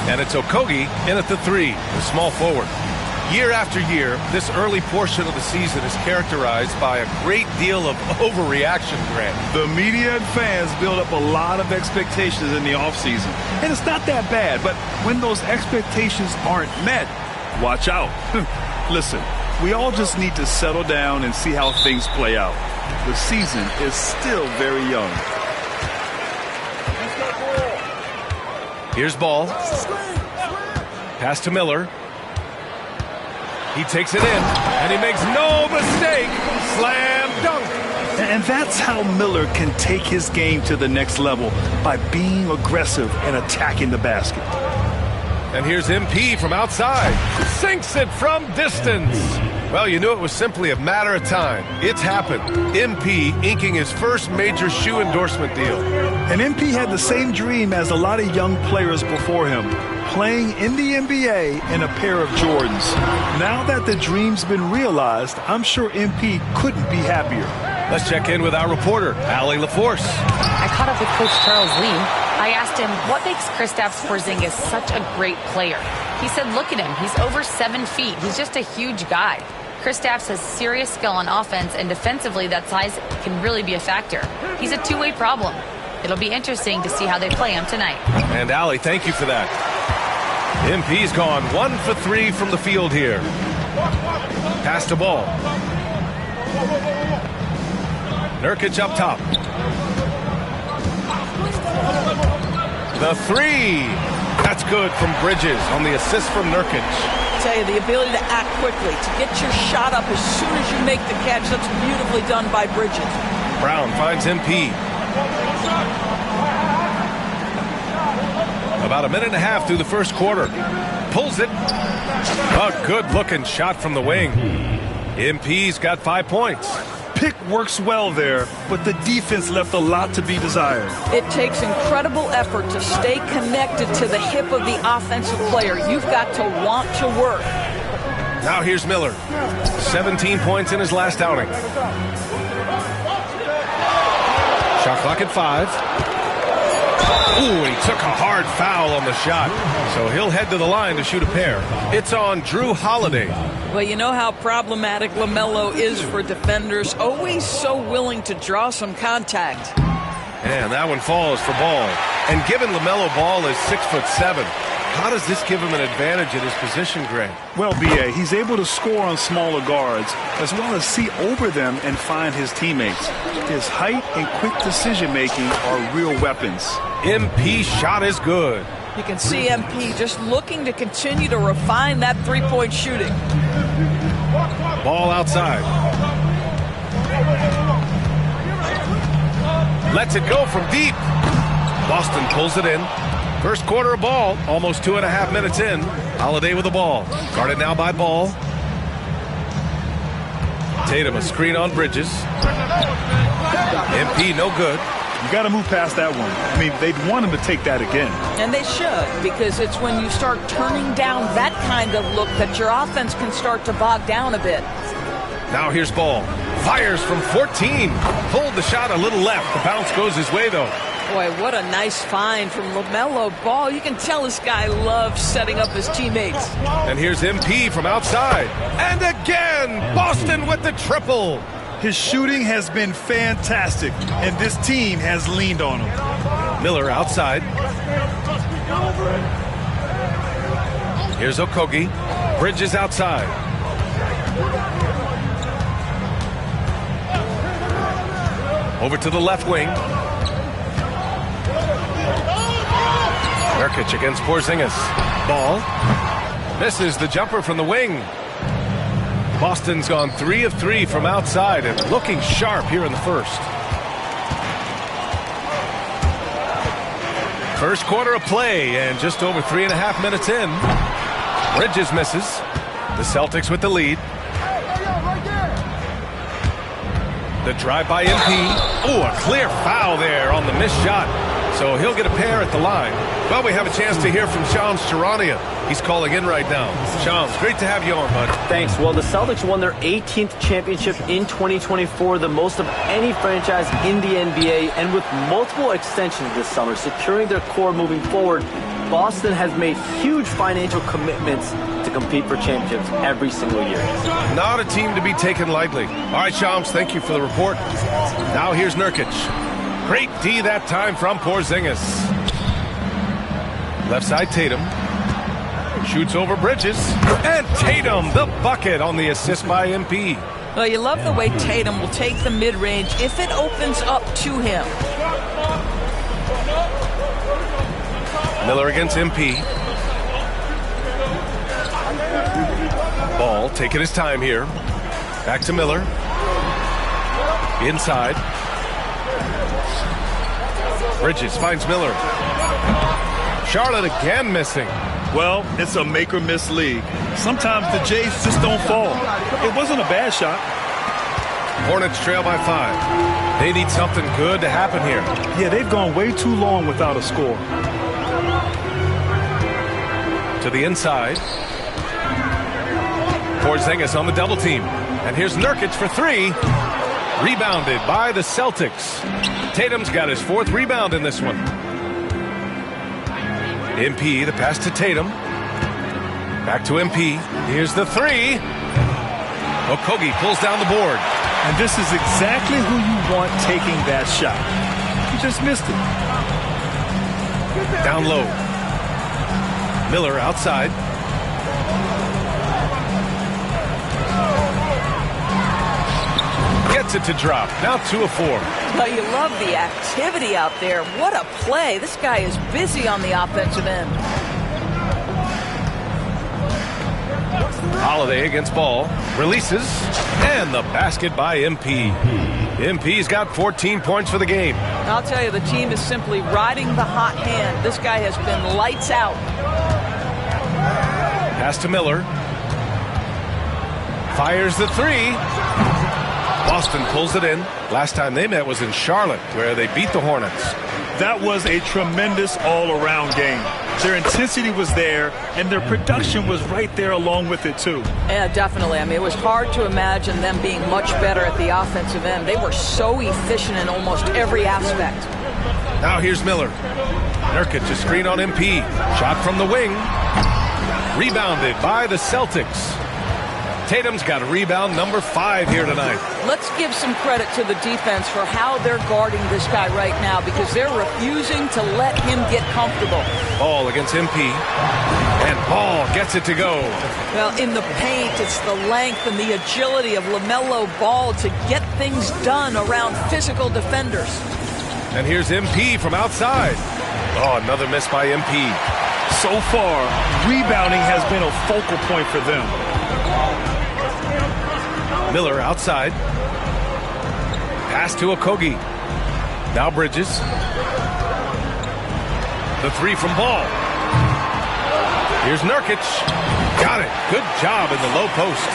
And it's Okogie in at the 3, the small forward. Year after year, this early portion of the season is characterized by a great deal of overreaction, Grant. The media and fans build up a lot of expectations in the offseason. And it's not that bad, but when those expectations aren't met, watch out. Listen, we all just need to settle down and see how things play out. The season is still very young. Here's ball. Pass to Miller. He takes it in, and he makes no mistake. Slam dunk. And that's how Miller can take his game to the next level, by being aggressive and attacking the basket. And here's MP from outside. Sinks it from distance. Well, you knew it was simply a matter of time. It's happened. MP inking his first major shoe endorsement deal. And MP had the same dream as a lot of young players before him, playing in the NBA in a pair of Jordans. Now that the dream's been realized, I'm sure MP couldn't be happier. Let's check in with our reporter, Allie LaForce. I caught up with Coach Charles Lee. I asked him, what makes Kristaps Porzingis such a great player? He said, look at him. He's over 7 feet. He's just a huge guy. Kristaps has serious skill on offense, and defensively, that size can really be a factor. He's a two-way problem. It'll be interesting to see how they play him tonight. And Allie, thank you for that. MP's gone 1 for 3 from the field here. Pass to ball. Nurkic up top. The 3. That's good from Bridges on the assist from Nurkic. I tell you, the ability to act quickly, to get your shot up as soon as you make the catch, that's beautifully done by Bridges. Brown finds MP. About a minute and a half through the first quarter. Pulls it. A good-looking shot from the wing. MP's got 5 points. Pick works well there, but the defense left a lot to be desired. It takes incredible effort to stay connected to the hip of the offensive player. You've got to want to work. Now here's Miller. 17 points in his last outing. Shot clock at 5. Ooh, he took a hard foul on the shot. So he'll head to the line to shoot a pair. It's on Drew Holiday. Well, you know how problematic LaMelo is for defenders. Always so willing to draw some contact. And that one falls for Ball. And given LaMelo Ball is 6'7", how does this give him an advantage at his position, Grant? Well, B.A., he's able to score on smaller guards, as well as see over them and find his teammates. His height and quick decision-making are real weapons. MP's shot is good. You can see MP just looking to continue to refine that three-point shooting. Ball outside. Lets it go from deep. Boston pulls it in. First quarter of ball, almost 2.5 minutes in. Holiday with the ball. Guarded now by Ball. Tatum a screen on Bridges. MP no good. You got to move past that one. I mean, they'd want him to take that again. And they should, because it's when you start turning down that kind of look that your offense can start to bog down a bit. Now here's Ball. Fires from 14. Pulled the shot a little left. The bounce goes his way, though. Boy, what a nice find from LaMelo Ball. You can tell this guy loves setting up his teammates. And here's MP from outside. And again, Boston with the triple. His shooting has been fantastic, and this team has leaned on him. Miller outside. Here's Okogie. Bridges outside. Over to the left wing. Nurkic against Porzingis. Ball. Misses the jumper from the wing. Boston's gone 3 of 3 from outside and looking sharp here in the first. First quarter of play and just over 3.5 minutes in. Bridges misses. The Celtics with the lead. The drive by MP. Oh, a clear foul there on the missed shot. So he'll get a pair at the line. Well, we have a chance to hear from Shams Charania. He's calling in right now. Shams, great to have you on, bud. Thanks. Well, the Celtics won their 18th championship in 2024, the most of any franchise in the NBA, and with multiple extensions this summer, securing their core moving forward, Boston has made huge financial commitments to compete for championships every single year. Not a team to be taken lightly. All right, Shams, thank you for the report. Now here's Nurkic. Great D that time from Porzingis. Left side, Tatum. Shoots over Bridges. And Tatum, the bucket on the assist by MP. Well, you love the way Tatum will take the mid-range if it opens up to him. Miller against MP. Ball taking his time here. Back to Miller. Inside. Bridges finds Miller. Charlotte again missing. Well, it's a make-or-miss league. Sometimes the Jays just don't fall. It wasn't a bad shot. Hornets trail by 5. They need something good to happen here. Yeah, they've gone way too long without a score. To the inside. Porzingis on the double team. And here's Nurkic for 3. Rebounded by the Celtics. Tatum's got his 4th rebound in this one. MP, the pass to Tatum. Back to MP. Here's the 3. Okogie pulls down the board. And this is exactly who you want taking that shot. He just missed it. Down low. Miller outside. Gets it to drop. Now 2 of 4. Well, you love the activity out there. What a play. This guy is busy on the offensive end. Holiday against Ball. Releases. And the basket by MP. MP's got 14 points for the game. I'll tell you, the team is simply riding the hot hand. This guy has been lights out. Pass to Miller. Fires the 3. Boston pulls it in. Last time they met was in Charlotte, where they beat the Hornets. That was a tremendous all-around game. Their intensity was there, and their production was right there along with it, too. Yeah, definitely. I mean, it was hard to imagine them being much better at the offensive end. They were so efficient in almost every aspect. Now here's Miller. Nurkic a screen on MP. Shot from the wing. Rebounded by the Celtics. Tatum's got a rebound number 5 here tonight. Let's give some credit to the defense for how they're guarding this guy right now, because they're refusing to let him get comfortable. Ball against MP. And Ball gets it to go. Well, in the paint, it's the length and the agility of LaMelo Ball to get things done around physical defenders. And here's MP from outside. Oh, another miss by MP. So far, rebounding has been a focal point for them. Miller outside. Pass to Okogie. Now Bridges. The 3 from Ball. Here's Nurkic. Got it. Good job in the low post.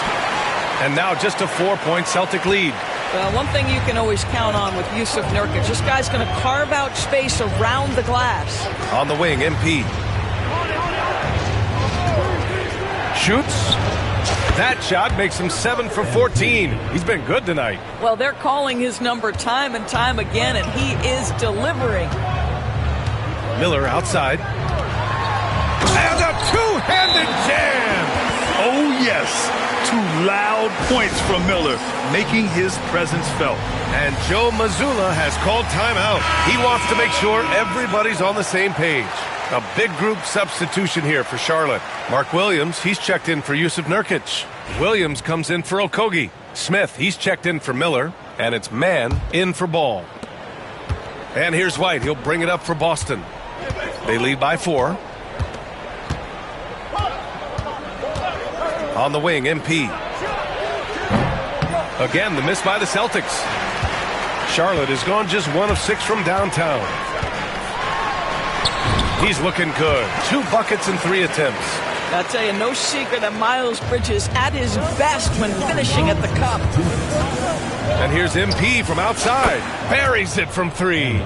And now just a 4-point Celtic lead. Well, one thing you can always count on with Jusuf Nurkic, this guy's going to carve out space around the glass. On the wing, MP. Shoots. That shot makes him 7 for 14. He's been good tonight. Well, they're calling his number time and time again, and he is delivering. Miller outside. And a two-handed jam. Oh, yes. 2 loud points from Miller, making his presence felt. And Joe Mazzulla has called timeout. He wants to make sure everybody's on the same page. A big group substitution here for Charlotte. Mark Williams, he's checked in for Jusuf Nurkic. Williams comes in for Okogie. Smith, he's checked in for Miller. And it's Mann in for Ball. And here's White. He'll bring it up for Boston. They lead by 4. On the wing, MP. Again, the miss by the Celtics. Charlotte has gone just 1 of 6 from downtown. He's looking good. 2 buckets and 3 attempts. I'll tell you, no secret that Miles Bridges at his best when finishing at the cup. And here's MP from outside. Buries it from 3.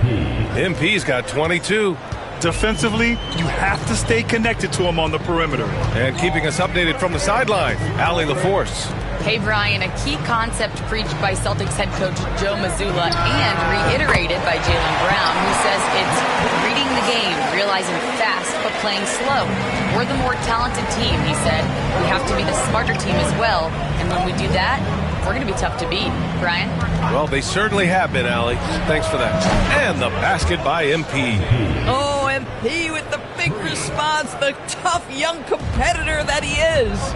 MP's got 22. Defensively, you have to stay connected to him on the perimeter. And keeping us updated from the sideline, Allie LaForce. Hey, Brian, a key concept preached by Celtics head coach Joe Mazzulla and reiterated by Jaylen Brown, who says it's reading the game, realizing fast but playing slow. We're the more talented team, he said. We have to be the smarter team as well, and when we do that, we're going to be tough to beat. Brian? Well, they certainly have been, Allie. Thanks for that. And the basket by MP. Oh, MP with the big response, the tough young competitor that he is.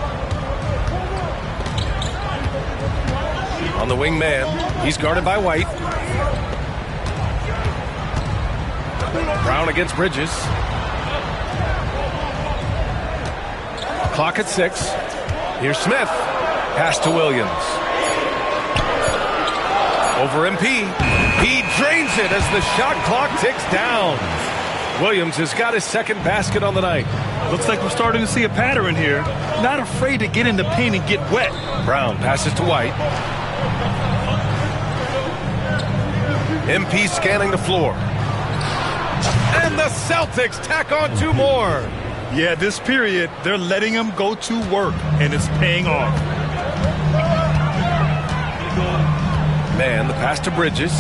On the wing man, he's guarded by White. Brown against Bridges. Clock at 6. Here's Smith. Pass to Williams. Over MP. He drains it as the shot clock ticks down. Williams has got his second basket on the night. Looks like we're starting to see a pattern here. Not afraid to get in the paint and get wet. Brown passes to White. MP scanning the floor. And the Celtics tack on 2 more. Yeah, this period, they're letting him go to work, and it's paying off. Man, the pass to Bridges.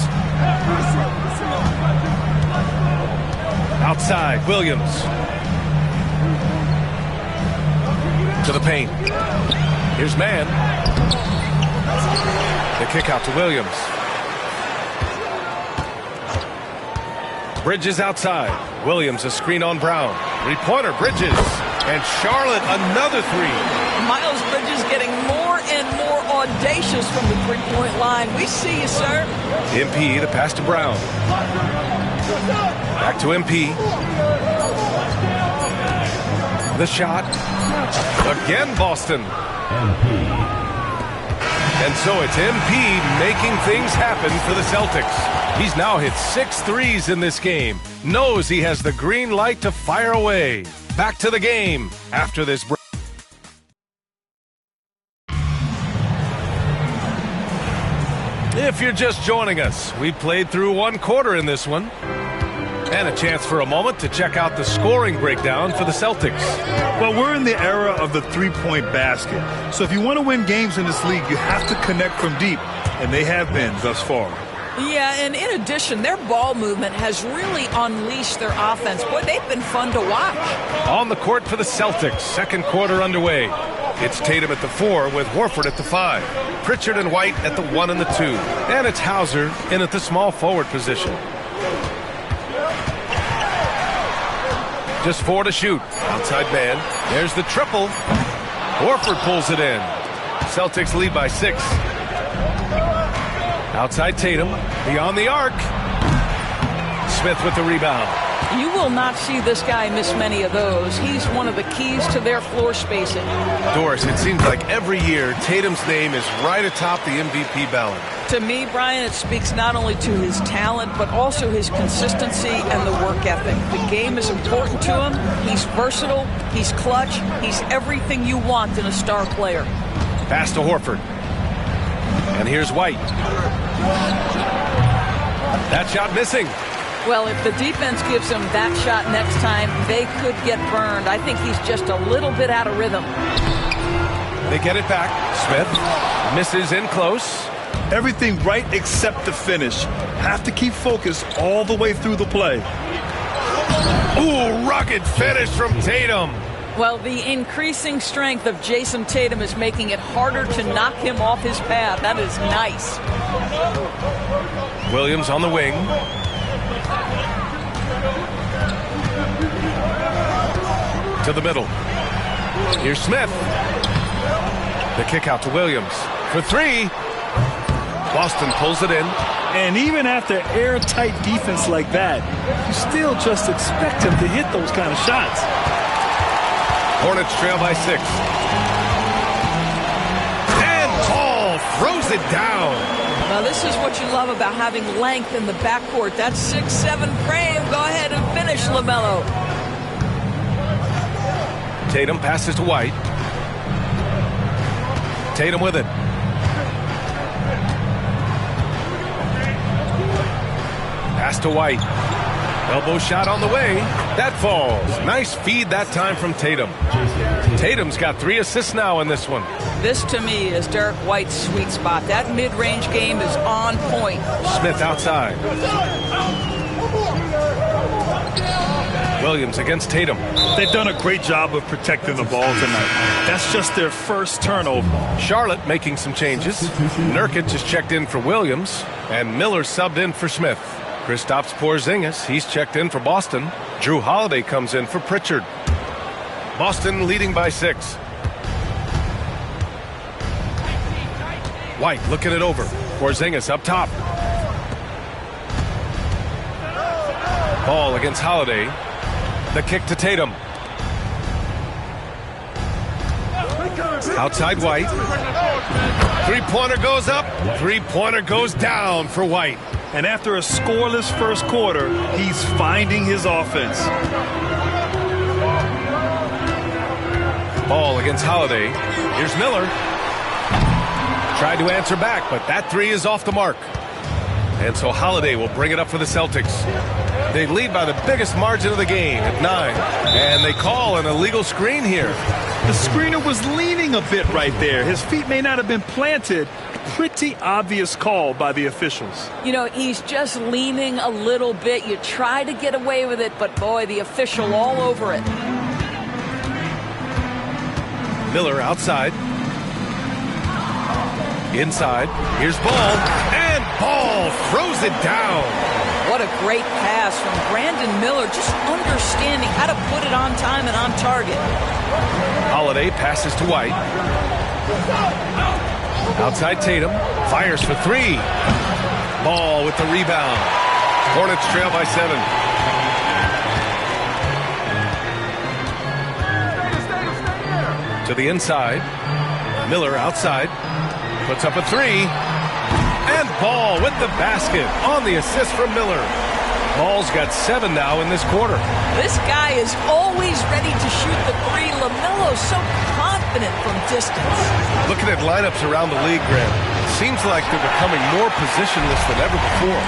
Outside, Williams. To the paint. Here's Man. The kick out to Williams. Bridges outside. Williams a screen on Brown. 3-pointer, Bridges. And Charlotte another 3. Miles Bridges getting more and more audacious from the three-point line. We see you, sir. MP, the pass to Brown. Back to MP. The shot. Again, Boston. And so it's MP making things happen for the Celtics. He's now hit 6 threes in this game. Knows he has the green light to fire away. Back to the game after this break. If you're just joining us, we played through 1 quarter in this one. And a chance for a moment to check out the scoring breakdown for the Celtics. Well, we're in the era of the three-point basket. So if you want to win games in this league, you have to connect from deep. And they have been thus far. Yeah, and in addition, their ball movement has really unleashed their offense. Boy, they've been fun to watch. On the court for the Celtics, second quarter underway. It's Tatum at the 4 with Horford at the 5. Pritchard and White at the 1 and the 2. And it's Hauser in at the small forward position. Just 4 to shoot. Outside man. There's the triple. Horford pulls it in. Celtics lead by 6. Outside Tatum. Beyond the arc. Smith with the rebound. You will not see this guy miss many of those. He's one of the keys to their floor spacing. Doris, it seems like every year Tatum's name is right atop the MVP ballot. To me, Brian, it speaks not only to his talent, but also his consistency and the work ethic. The game is important to him. He's versatile. He's clutch. He's everything you want in a star player. Pass to Horford. And here's White. That shot missing. Well, if the defense gives him that shot next time, they could get burned. I think he's just a little bit out of rhythm. They get it back. Smith misses in close. Everything right except the finish. Have to keep focused all the way through the play. Ooh, rugged finish from Tatum. Well, the increasing strength of Jason Tatum is making it harder to knock him off his path. That is nice. Williams on the wing. To the middle. Here's Smith. The kick out to Williams. For 3. Boston pulls it in. And even after airtight defense like that, you still just expect him to hit those kind of shots. Hornets trail by 6. And Paul throws it down. Now, this is what you love about having length in the backcourt. That 6'7" frame. Go ahead and finish, LaMelo. Tatum passes to White. Tatum with it. Pass to White. Elbow shot on the way. That falls. Nice feed that time from Tatum. Tatum's got 3 assists now in this one. This, to me, is Derek White's sweet spot. That mid-range game is on point. Smith outside. Williams against Tatum. They've done a great job of protecting the ball tonight. That's just their first turnover. Charlotte making some changes. Nurkic is checked in for Williams, and Miller subbed in for Smith. Kristaps Porzingis, he's checked in for Boston. Drew Holiday comes in for Pritchard. Boston leading by 6. White looking it over. Porzingis up top. Ball against Holiday. The kick to Tatum. Outside White. Three-pointer goes up. Three-pointer goes down for White. And after a scoreless first quarter, he's finding his offense. Ball against Holiday. Here's Miller. Tried to answer back, but that 3 is off the mark. And so Holiday will bring it up for the Celtics. They lead by the biggest margin of the game at 9. And they call an illegal screen here. The screener was leaning a bit right there. His feet may not have been planted. Pretty obvious call by the officials. You know, he's just leaning a little bit. You try to get away with it, but boy, the official all over it. Miller outside. Inside. Here's Ball. And Ball throws it down. What a great pass from Brandon Miller, just understanding how to put it on time and on target. Holiday passes to White. Outside Tatum. Fires for 3. Ball with the rebound. Hornets trail by 7. To the inside. Miller outside. Puts up a 3. And Ball with the basket on the assist from Miller. Ball's got 7 now in this quarter. This guy is always ready to shoot the 3. LaMelo's so confident from distance. Looking at lineups around the league, Grant, it seems like they're becoming more positionless than ever before.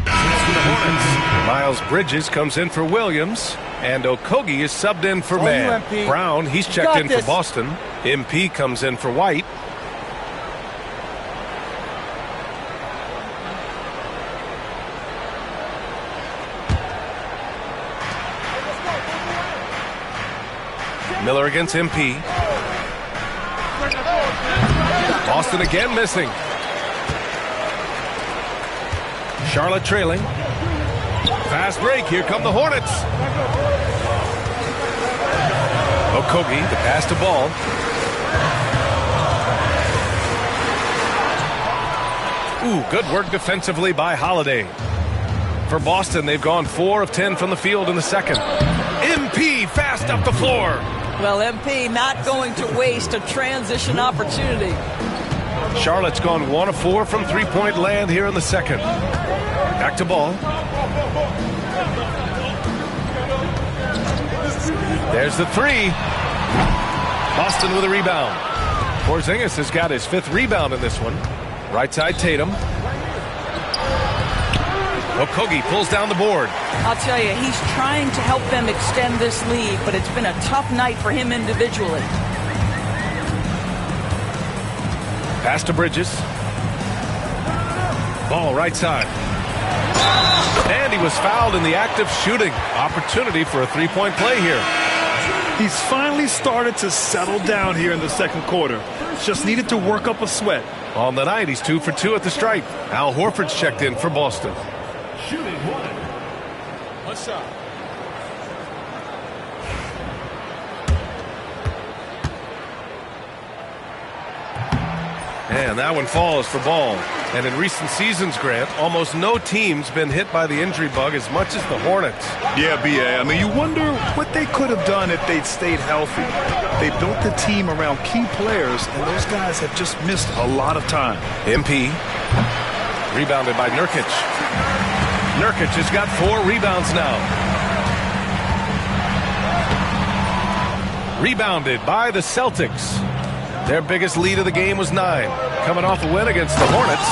For the Hornets, Miles Bridges comes in for Williams, and Okogie is subbed in for Mann. Brown, he's checked in for Boston. MP comes in for White. Miller against MP. Boston again missing. Charlotte trailing. Fast break. Here come the Hornets. Okogie, the pass to Ball. Ooh, good work defensively by Holiday. For Boston, they've gone 4 of 10 from the field in the second. MP fast up the floor. Well, MP not going to waste a transition opportunity. Charlotte's gone 1 of 4 from three-point land here in the second. Back to Ball. There's the 3. Boston with a rebound. Porzingis has got his 5th rebound in this one. Right side Tatum. Okogie pulls down the board. I'll tell you, he's trying to help them extend this lead, but it's been a tough night for him individually. Pass to Bridges. Ball right side. And he was fouled in the act of shooting. Opportunity for a 3-point play here. He's finally started to settle down here in the second quarter. Just needed to work up a sweat. On the night, he's 2 for 2 at the stripe. Al Horford's checked in for Boston. Shooting 1. What's up? And that one falls for Ball. And in recent seasons, Grant, almost no team's been hit by the injury bug as much as the Hornets. Yeah, B.A. I mean, you wonder what they could have done if they'd stayed healthy. They built the team around key players, and those guys have just missed a lot of time. MP. Rebounded by Nurkic. Nurkic has got 4 rebounds now. Rebounded by the Celtics. Their biggest lead of the game was 9. Coming off a win against the Hornets.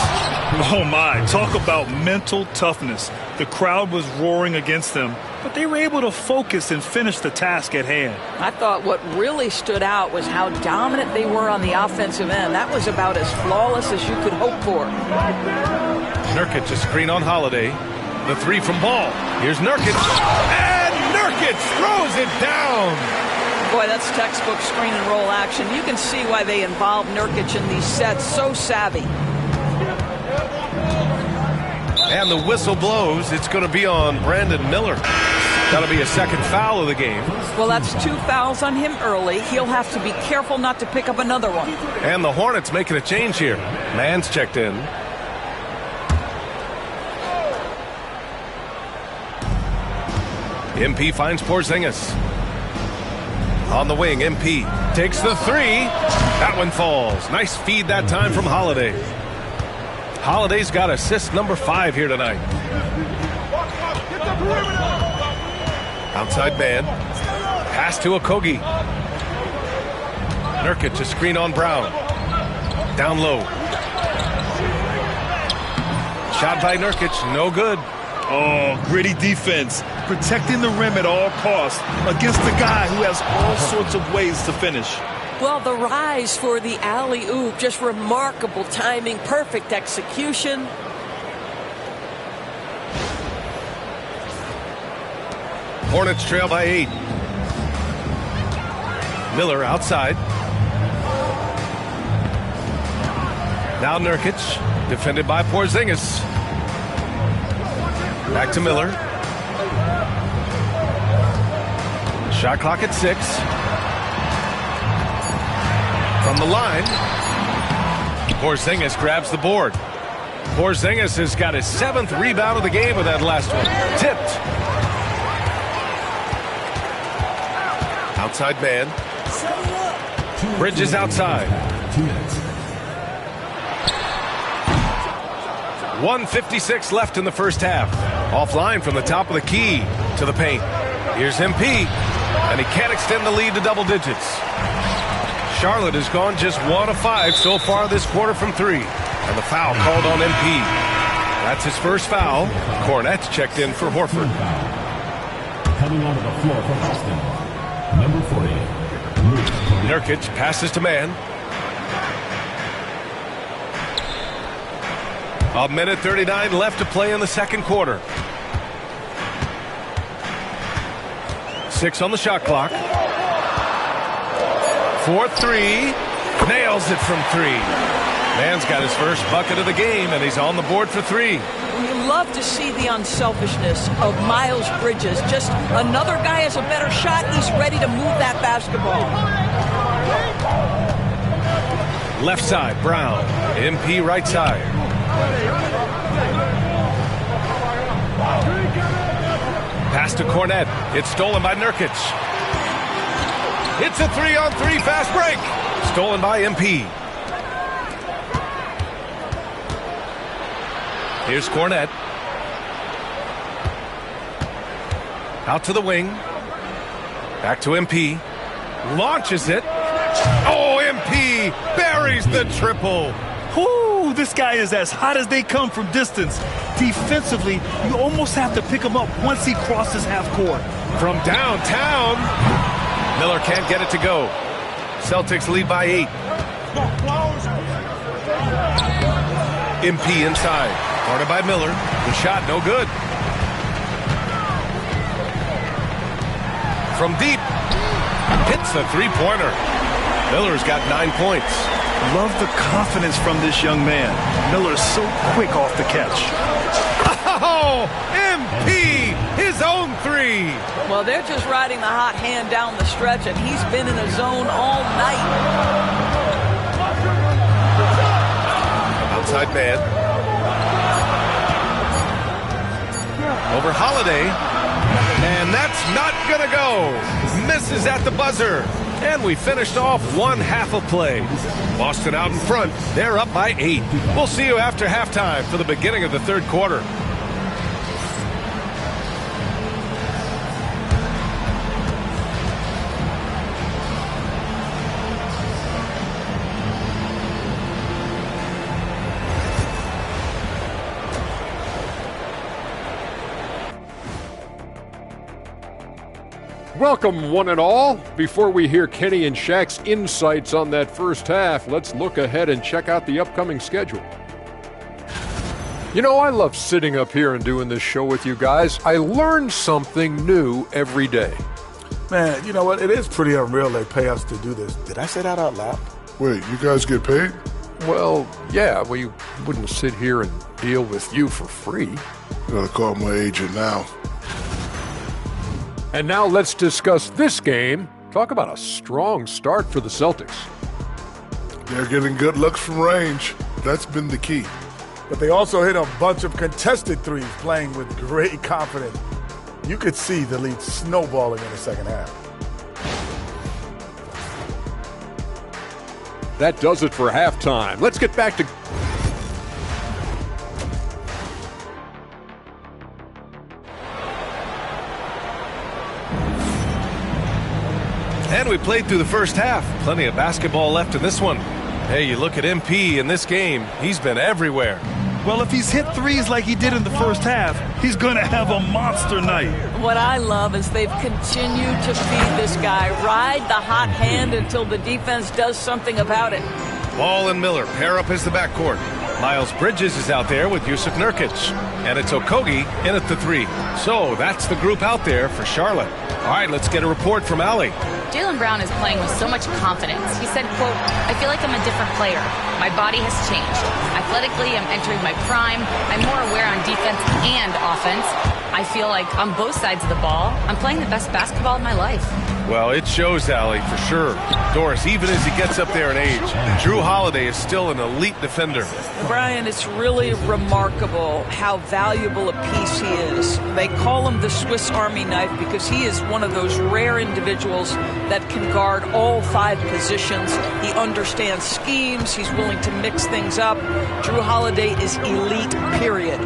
Oh my, talk about mental toughness. The crowd was roaring against them, but they were able to focus and finish the task at hand. I thought what really stood out was how dominant they were on the offensive end. That was about as flawless as you could hope for. Nurkic a screen on Holiday. The 3 from Ball. Here's Nurkic. And Nurkic throws it down. Boy, that's textbook screen and roll action. You can see why they involve Nurkic in these sets. So savvy. And the whistle blows. It's going to be on Brandon Miller. That'll be a second foul of the game. Well, that's 2 fouls on him early. He'll have to be careful not to pick up another one. And the Hornets making a change here. Mann's checked in. MP finds Porzingis. On the wing, MP takes the 3. That one falls. Nice feed that time from Holiday. Holiday's got assist number 5 here tonight. Outside man. Pass to Okogie. Nurkic a screen on Brown. Down low. Shot by Nurkic, no good. Oh, gritty defense. Protecting the rim at all costs against a guy who has all sorts of ways to finish. Well, the rise for the alley-oop, just remarkable timing, perfect execution. Hornets trail by 8. Miller outside. Now Nurkic, defended by Porzingis. Back to Miller. Shot clock at 6. From the line, Porzingis grabs the board. Porzingis has got his 7th rebound of the game with that last one. Tipped. Outside man. Bridges outside. 1:56 left in the first half. Offline from the top of the key to the paint. Here's MP, and he can't extend the lead to double digits. Charlotte has gone just 1 of 5 so far this quarter from 3. And the foul called on MP. That's his first foul. Kornet checked in for Horford. Coming onto the floor for Boston, number 40. Nurkic passes to man. 1:39 left to play in the second quarter. 6 on the shot clock. 4-3. Nails it from 3. Mann's got his first bucket of the game, and he's on the board for 3. You love to see the unselfishness of Miles Bridges. Just another guy has a better shot. He's ready to move that basketball. Left side, Brown. MP right side. Pass to Kornet. It's stolen by Nurkic. It's a 3-on-3 fast break. Stolen by MP. Here's Kornet. Out to the wing. Back to MP. Launches it. Oh, MP buries the triple. Whoo, this guy is as hot as they come from distance. Defensively, you almost have to pick him up once he crosses half court. From downtown, Miller can't get it to go. Celtics lead by 8. MP inside. Guarded by Miller. The shot no good. From deep. Hits the three-pointer. Miller's got 9 points. Love the confidence from this young man. Miller's so quick off the catch. Oh, MP, his own 3. Well, they're just riding the hot hand down the stretch, and he's been in a zone all night. Outside man. Over Holiday. And that's not going to go. Misses at the buzzer. And we finished off 1 half of play. Boston out in front. They're up by 8. We'll see you after halftime for the beginning of the third quarter. Welcome, one and all. Before we hear Kenny and Shaq's insights on that first half, let's look ahead and check out the upcoming schedule. You know, I love sitting up here and doing this show with you guys. I learn something new every day. Man, you know what? It is pretty unreal they pay us to do this. Did I say that out loud? Wait, you guys get paid? Well, yeah, we wouldn't sit here and deal with you for free. Gotta call my agent now. And now let's discuss this game. Talk about a strong start for the Celtics. They're getting good looks from range. That's been the key. But they also hit a bunch of contested threes, playing with great confidence. You could see the lead snowballing in the second half. That does it for halftime. Let's get back to... And we played through the first half. Plenty of basketball left in this one. Hey, you look at MP in this game, he's been everywhere. Well, if he's hit threes like he did in the first half, he's going to have a monster night. What I love is they've continued to feed this guy, ride the hot hand until the defense does something about it. Ball and Miller pair up as the backcourt. Miles Bridges is out there with Yusuf Nurkic. And it's Okogie in at the three. So that's the group out there for Charlotte. All right, let's get a report from Allie. Jaylen Brown is playing with so much confidence. He said, quote, "I feel like I'm a different player. My body has changed. Athletically, I'm entering my prime. I'm more aware on defense and offense. I feel like on both sides of the ball, I'm playing the best basketball of my life." Well, it shows, Allie, for sure. Doris, even as he gets up there in age, Jrue Holiday is still an elite defender. Brian, it's really remarkable how valuable a piece he is. They call him the Swiss Army knife because he is one of those rare individuals that can guard all 5 positions. He understands schemes. He's willing to mix things up. Jrue Holiday is elite, period.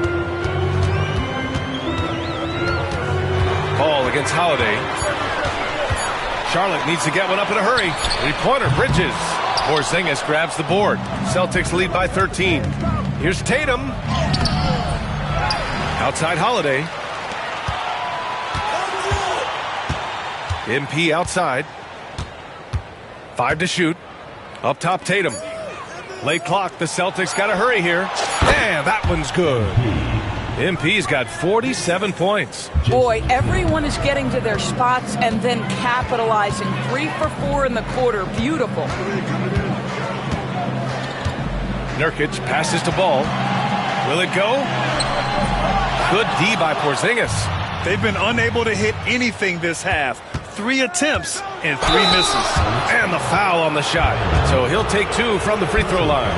Ball against Holiday. Charlotte needs to get one up in a hurry. Three-pointer, Bridges. Porzingis grabs the board. Celtics lead by 13. Here's Tatum. Outside Holiday. MP outside. 5 to shoot. Up top, Tatum. Late clock, the Celtics got to hurry here. And that one's good. MP's got 47 points. Boy, everyone is getting to their spots and then capitalizing. 3 for 4 in the quarter. Beautiful. Nurkic passes to Ball. Will it go? Good D by Porzingis. They've been unable to hit anything this half. 3 attempts and 3 misses. And the foul on the shot. So he'll take 2 from the free throw line.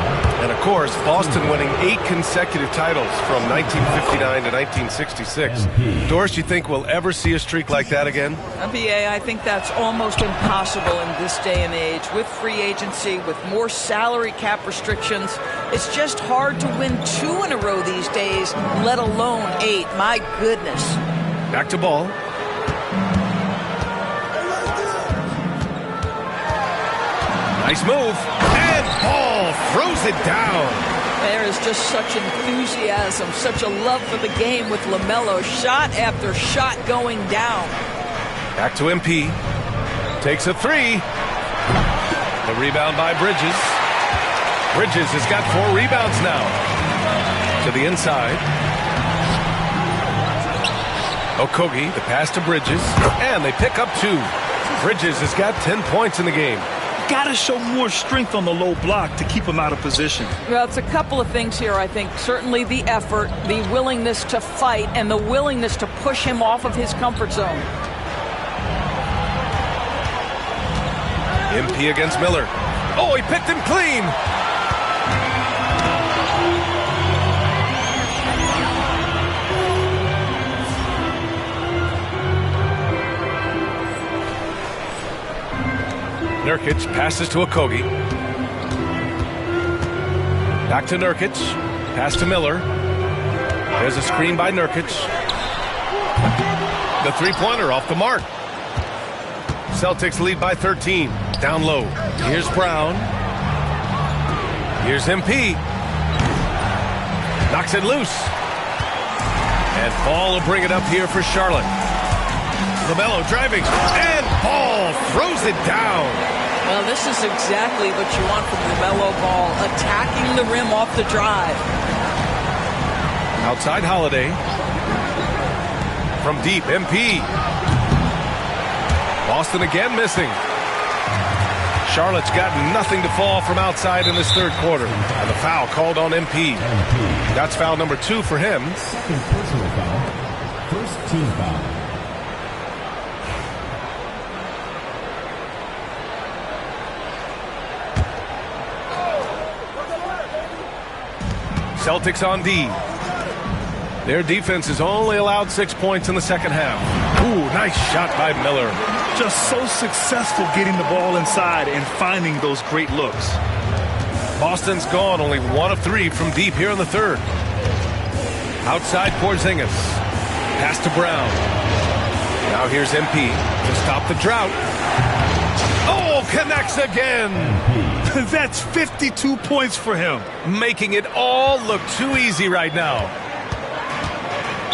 And of course, Boston winning 8 consecutive titles from 1959 to 1966. Doris, you think we'll ever see a streak like that again? NBA, I think that's almost impossible in this day and age. With free agency, with more salary cap restrictions, it's just hard to win 2 in a row these days, let alone 8. My goodness. Back to Ball. Nice move. And Ball throws it down. There is just such enthusiasm, such a love for the game with LaMelo. Shot after shot going down. Back to MP. Takes a 3. The rebound by Bridges. Bridges has got 4 rebounds now. To the inside. Okogie, the pass to Bridges. And they pick up 2. Bridges has got 10 points in the game. Got to show more strength on the low block to keep him out of position. Well, it's a couple of things here, I think. Certainly the effort, the willingness to fight, and the willingness to push him off of his comfort zone. MP against Miller. Oh, he picked him clean. Nurkic passes to Okogie. Back to Nurkic. Pass to Miller. There's a screen by Nurkic. The three-pointer off the mark. Celtics lead by 13. Down low. Here's Brown. Here's MP. Knocks it loose. And Ball will bring it up here for Charlotte. LaMelo driving, and Ball throws it down. Well, this is exactly what you want from LaMelo Ball, attacking the rim off the drive. Outside Holiday. From deep, MP. Boston again missing. Charlotte's got nothing to fall from outside in this third quarter. And the foul called on MP. That's foul number 2 for him. Second personal foul. First team foul. Celtics on D. Their defense has only allowed 6 points in the second half. Ooh, nice shot by Miller. Just so successful getting the ball inside and finding those great looks. Boston's gone only 1 of 3 from deep here in the third. Outside Porzingis. Pass to Brown. Now here's MP to stop the drought. Oh, connects again. That's 52 points for him. Making it all look too easy right now.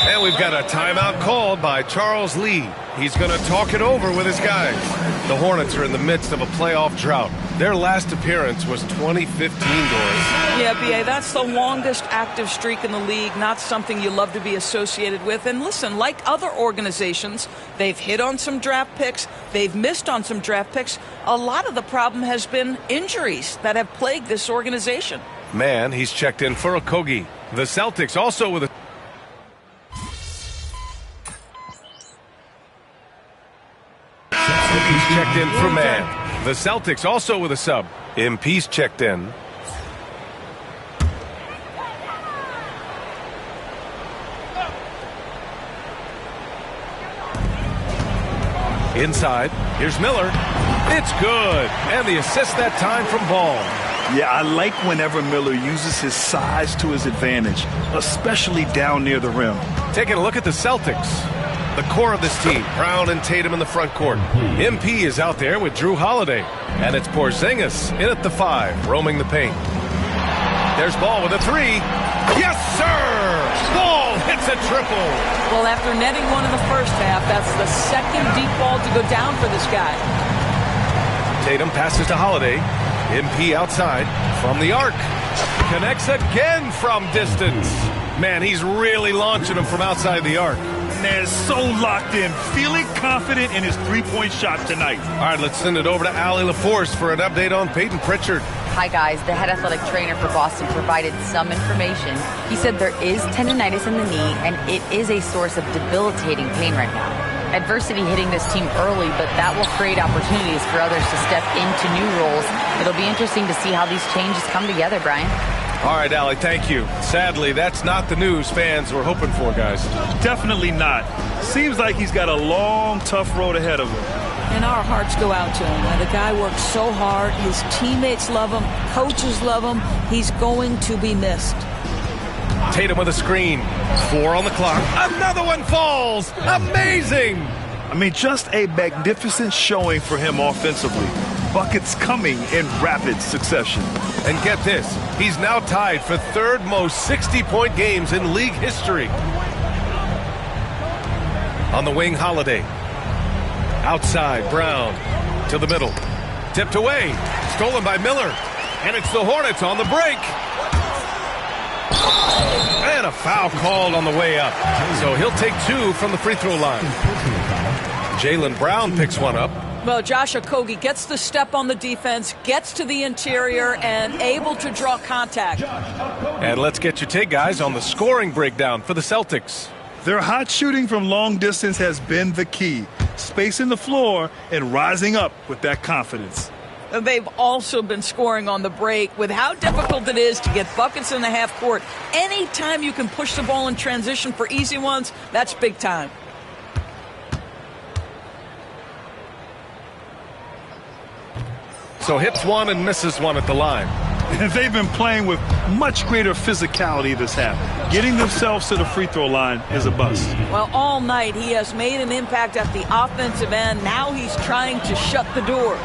And we've got a timeout called by Charles Lee. He's going to talk it over with his guys. The Hornets are in the midst of a playoff drought. Their last appearance was 2015, Doris. Yeah, B.A., that's the longest active streak in the league, not something you love to be associated with. And listen, like other organizations, they've hit on some draft picks, they've missed on some draft picks. A lot of the problem has been injuries that have plagued this organization. Man, he's checked in for Okogie. The Celtics also with a... He's checked in for Man. The Celtics also with a sub. MP's checked in. Inside, here's Miller. It's good. And the assist that time from Ball. Yeah, I like whenever Miller uses his size to his advantage, especially down near the rim. Taking a look at the Celtics. The core of this team, Brown and Tatum in the front court. MP is out there with Drew Holiday. And it's Porzingis in at the 5, roaming the paint. There's Ball with a 3. Yes, sir! Ball hits a triple. Well, after netting one in the first half, that's the second deep ball to go down for this guy. Tatum passes to Holiday. MP outside from the arc. Connects again from distance. Man, he's really launching him from outside the arc. Man, so locked in, feeling confident in his three-point shot tonight. All right, let's send it over to Allie LaForce for an update on Peyton Pritchard. Hi, guys. The head athletic trainer for Boston provided some information. He said there is tendonitis in the knee, and it is a source of debilitating pain right now. Adversity hitting this team early, but that will create opportunities for others to step into new roles. It'll be interesting to see how these changes come together, Brian. All right, Allie, thank you. Sadly, that's not the news fans were hoping for, guys. Definitely not. Seems like he's got a long, tough road ahead of him. And our hearts go out to him. The guy works so hard. His teammates love him. Coaches love him. He's going to be missed. Tatum with a screen. 4 on the clock. Another one falls. Amazing. I mean, just a magnificent showing for him offensively. Buckets coming in rapid succession. And get this, he's now tied for third most 60-point games in league history. On the wing, Holiday. Outside, Brown to the middle. Tipped away. Stolen by Miller. And it's the Hornets on the break. And a foul called on the way up. So he'll take 2 from the free throw line. Jaylen Brown picks one up. Well, Josh Okogie gets the step on the defense, gets to the interior, and able to draw contact. And let's get your take, guys, on the scoring breakdown for the Celtics. Their hot shooting from long distance has been the key. Spacing the floor and rising up with that confidence. They've also been scoring on the break. With how difficult it is to get buckets in the half court, anytime you can push the ball in transition for easy ones, that's big time. So hits one and misses one at the line. And they've been playing with much greater physicality this half. Getting themselves to the free throw line is a bust. Well, all night he has made an impact at the offensive end. Now he's trying to shut the door.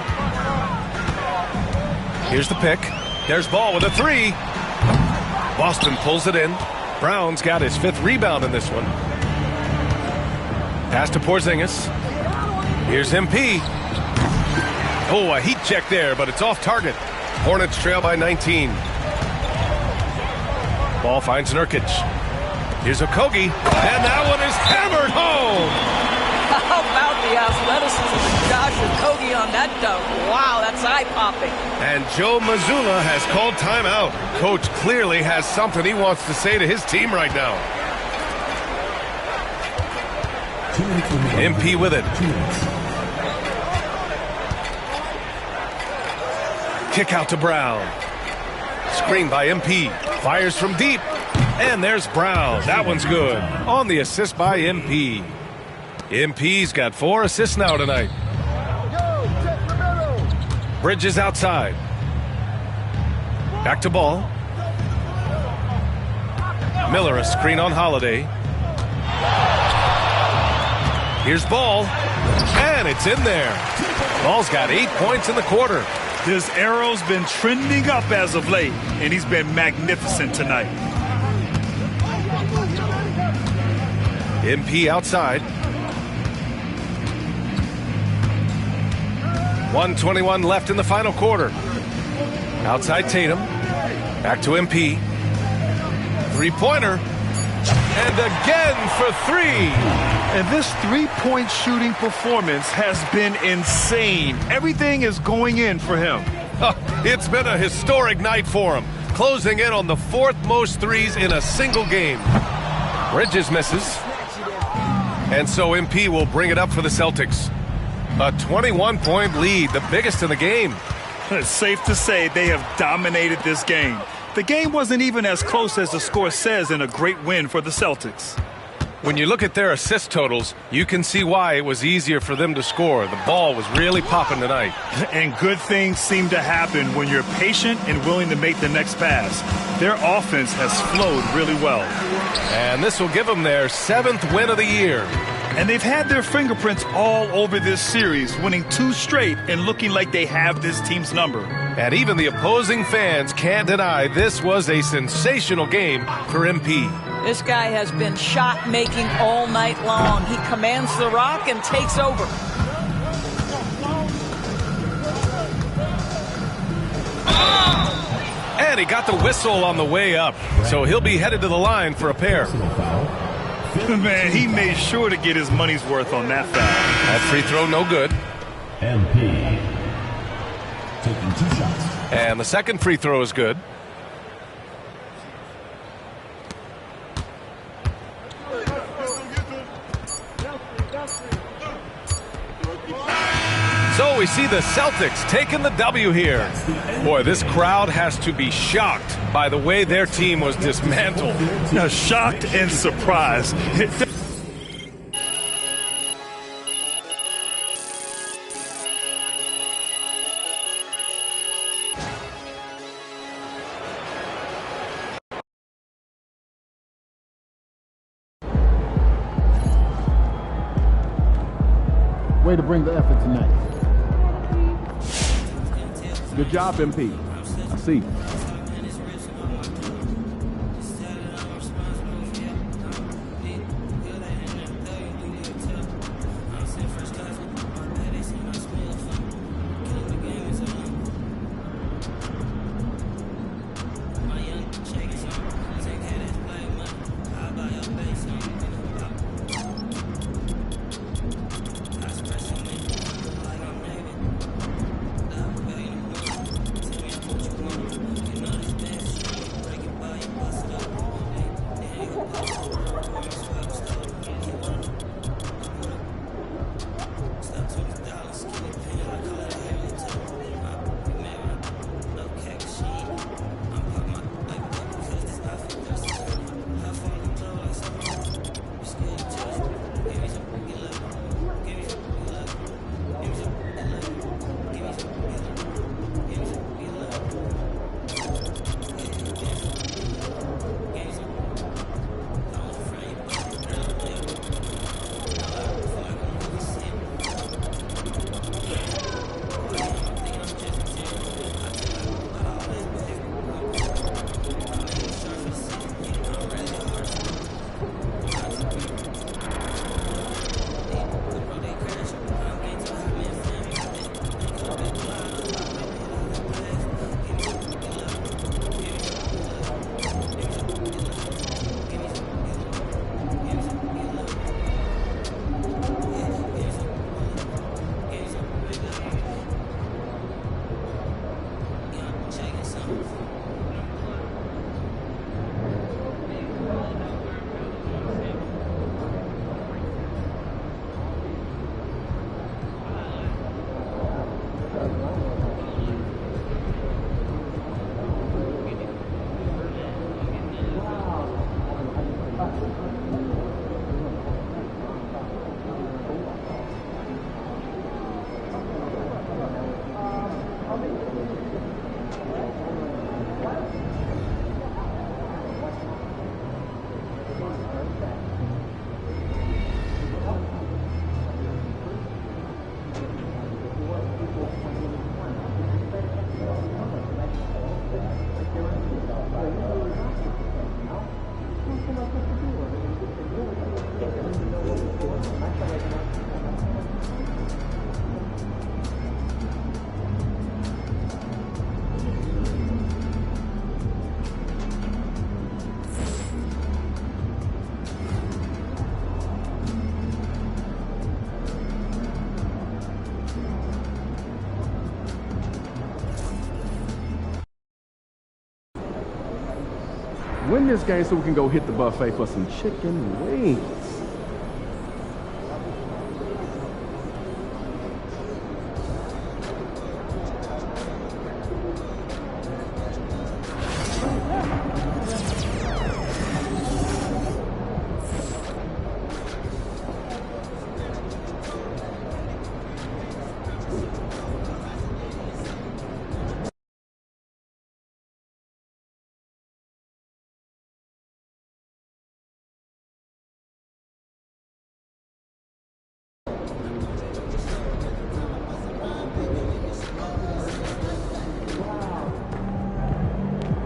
Here's the pick. There's Ball with a 3. Boston pulls it in. Brown's got his 5th rebound in this one. Pass to Porzingis. Here's MP. Oh, a heat check there, but it's off target. Hornets trail by 19. Ball finds Nurkic. Here's Okogie, and that one is hammered home. How about the athleticism of Josh Okogie on that dunk? Wow, that's eye-popping. And Joe Mazzulla has called timeout. Coach clearly has something he wants to say to his team right now. MP with it. Kick out to Brown. Screen by MP. Fires from deep. And there's Brown. That one's good. On the assist by MP. MP's got 4 assists now tonight. Bridges outside. Back to Ball. Miller a screen on Holiday. Here's Ball. And it's in there. Ball's got 8 points in the quarter. His arrow's been trending up as of late, and he's been magnificent tonight. MP outside. 1:21 left in the final quarter. Outside Tatum. Back to MP. Three-pointer. And again for 3. And this three-point shooting performance has been insane. Everything is going in for him. It's been a historic night for him, closing in on the 4th most threes in a single game. Bridges misses. And so MP will bring it up for the Celtics. A 21-point lead, the biggest in the game. It's safe to say they have dominated this game. The game wasn't even as close as the score says in a great win for the Celtics. When you look at their assist totals, you can see why it was easier for them to score. The ball was really popping tonight. And good things seem to happen when you're patient and willing to make the next pass. Their offense has flowed really well. And this will give them their 7th win of the year. And they've had their fingerprints all over this series, winning 2 straight and looking like they have this team's number. And even the opposing fans can't deny this was a sensational game for MP. This guy has been shot-making all night long. He commands the rock and takes over. And he got the whistle on the way up, so he'll be headed to the line for a pair. Man, he made sure to get his money's worth on that foul. That free throw no good. MP taking 2 shots. And the second free throw is good. So we see the Celtics taking the W here. Boy, this crowd has to be shocked by the way their team was dismantled. Now, shocked and surprised. Way to bring the effort tonight. Good job, MP. I see. Win this game so we can go hit the buffet for some chicken wings.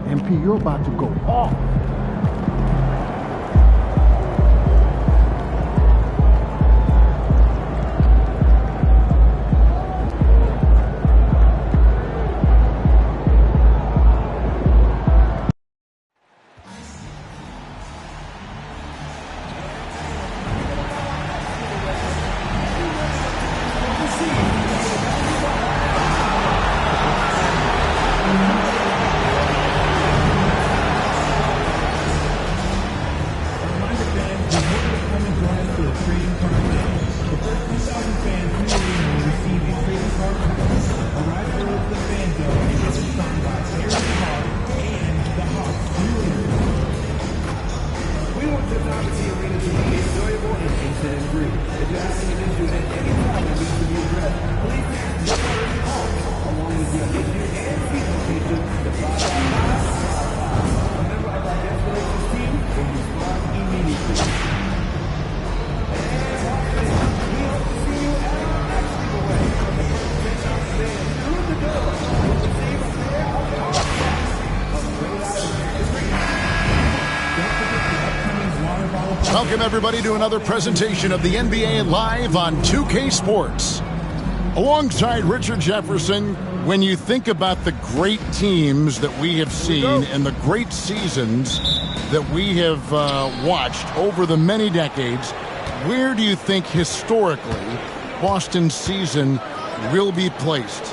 MP, you're about to go off. Welcome, everybody, to another presentation of the NBA Live on 2K Sports. Alongside Richard Jefferson, when you think about the great teams that we have seen and the great seasons that we have watched over the many decades, where do you think historically Boston's season will be placed?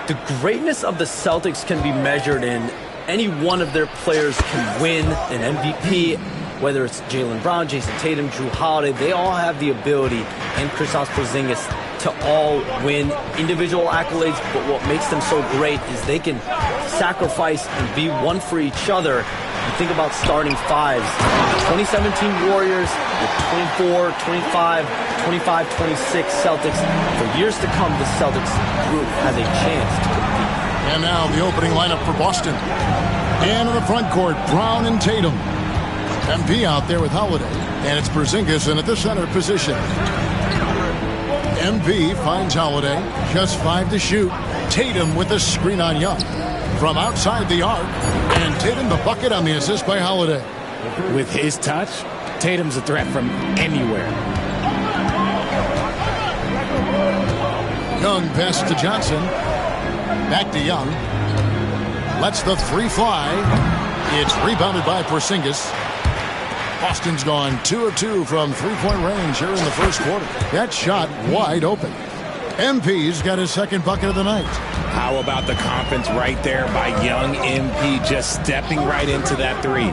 The greatness of the Celtics can be measured in any one of their players can win an MVP. Whether it's Jaylen Brown, Jason Tatum, Jrue Holiday, they all have the ability, and Kristaps Porzingis, to all win individual accolades. But what makes them so great is they can sacrifice and be one for each other. You think about starting fives. 2017 Warriors, the 24, 25, 25, 26 Celtics. For years to come, the Celtics group has a chance to compete. And now the opening lineup for Boston. And in the front court, Brown and Tatum. MP out there with Holiday, and it's Porzingis in at the center position. MP finds Holiday, just 5 to shoot. Tatum with a screen on Young. From outside the arc, and Tatum the bucket on the assist by Holiday. With his touch, Tatum's a threat from anywhere. Young passes to Johnson. Back to Young. Lets the three fly. It's rebounded by Porzingis. Boston's gone 2 of 2 from three-point range here in the first quarter. That shot wide open. MP's got his second bucket of the night. How about the confidence right there by young MP, just stepping right into that three.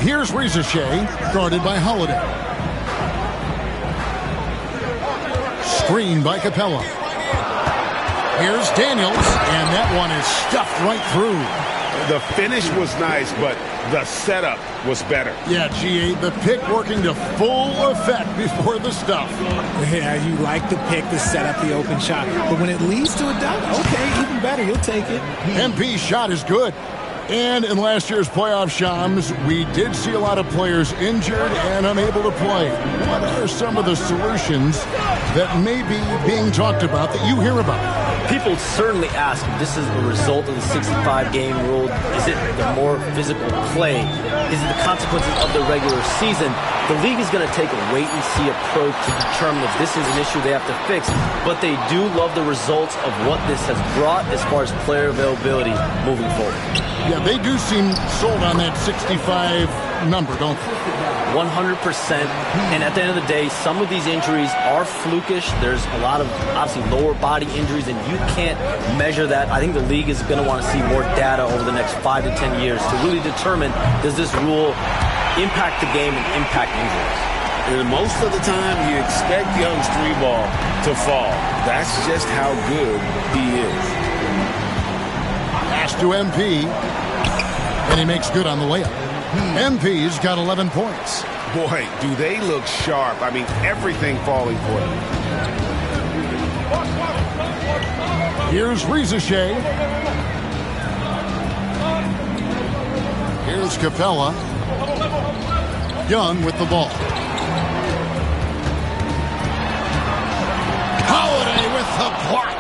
Here's Reza Shea, guarded by Holiday. Screen by Capella. Here's Daniels, and that one is stuffed right through. The finish was nice, but the setup was better. Yeah, G8, the pick working to full effect before the stuff. Yeah, you like the pick to set up the open shot. But when it leads to a dunk, okay, even better, you'll take it. MP's shot is good. And in last year's playoff Shams, we did see a lot of players injured and unable to play. What are some of the solutions that may be being talked about that you hear about? People certainly ask if this is a result of the 65-game rule. Is it the more physical play? Is it the consequences of the regular season? The league is going to take a wait-and-see approach to determine if this is an issue they have to fix. But they do love the results of what this has brought as far as player availability moving forward. Yeah, they do seem sold on that 65 number, don't they? 100%. And at the end of the day, some of these injuries are flukish. There's a lot of, obviously, lower body injuries, and you can't measure that. I think the league is going to want to see more data over the next 5 to 10 years to really determine, does this rule impact the game and impact injuries? And most of the time, you expect Young's 3-ball to fall. That's just how good he is. Pass to MP, and he makes good on the layup. MP's got 11 points. Boy, do they look sharp. I mean, everything falling for them. Here's Reza Shea. Here's Capella. Young with the ball. Holiday with the block.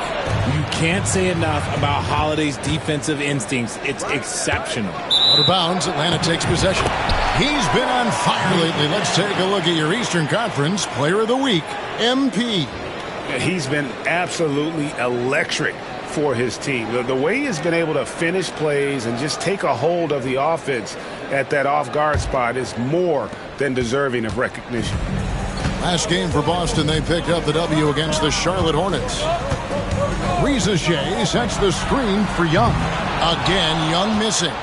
You can't say enough about Holiday's defensive instincts. It's exceptional. Out of bounds, Atlanta takes possession. He's been on fire lately. Let's take a look at your Eastern Conference Player of the Week, MP. He's been absolutely electric for his team. The way he's been able to finish plays and just take a hold of the offense at that off-guard spot is more than deserving of recognition. Last game for Boston, they picked up the W against the Charlotte Hornets. Reza Shea sets the screen for Young. Again, Young missing.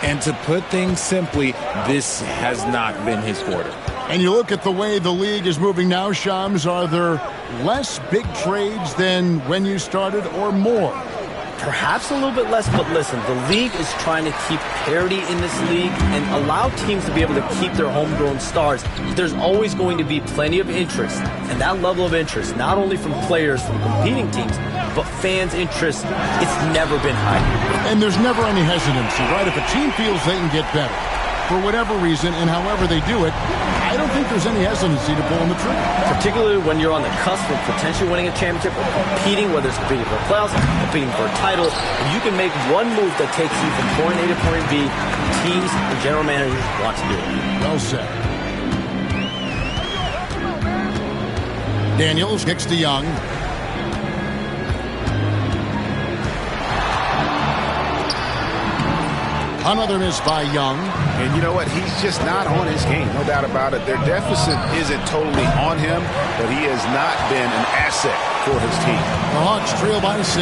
And to put things simply, this has not been his quarter. And you look at the way the league is moving now, Shams, are there less big trades than when you started or more? Perhaps a little bit less, but listen, the league is trying to keep parity in this league and allow teams to be able to keep their homegrown stars. There's always going to be plenty of interest, and that level of interest, not only from players from competing teams, but fans' interest, it's never been higher. And there's never any hesitancy, right? If a team feels they can get better, for whatever reason and however they do it, I don't think there's any hesitancy to pulling the trigger. Particularly when you're on the cusp of potentially winning a championship or competing, whether it's competing for the playoffs, competing for a title. If you can make one move that takes you from point A to point B, teams and general managers want to do it. Well said. Daniels kicks to Young. Another miss by Young. And you know what? He's just not on his game. No doubt about it. Their deficit isn't totally on him, but he has not been an asset for his team. The Hawks trail by 6.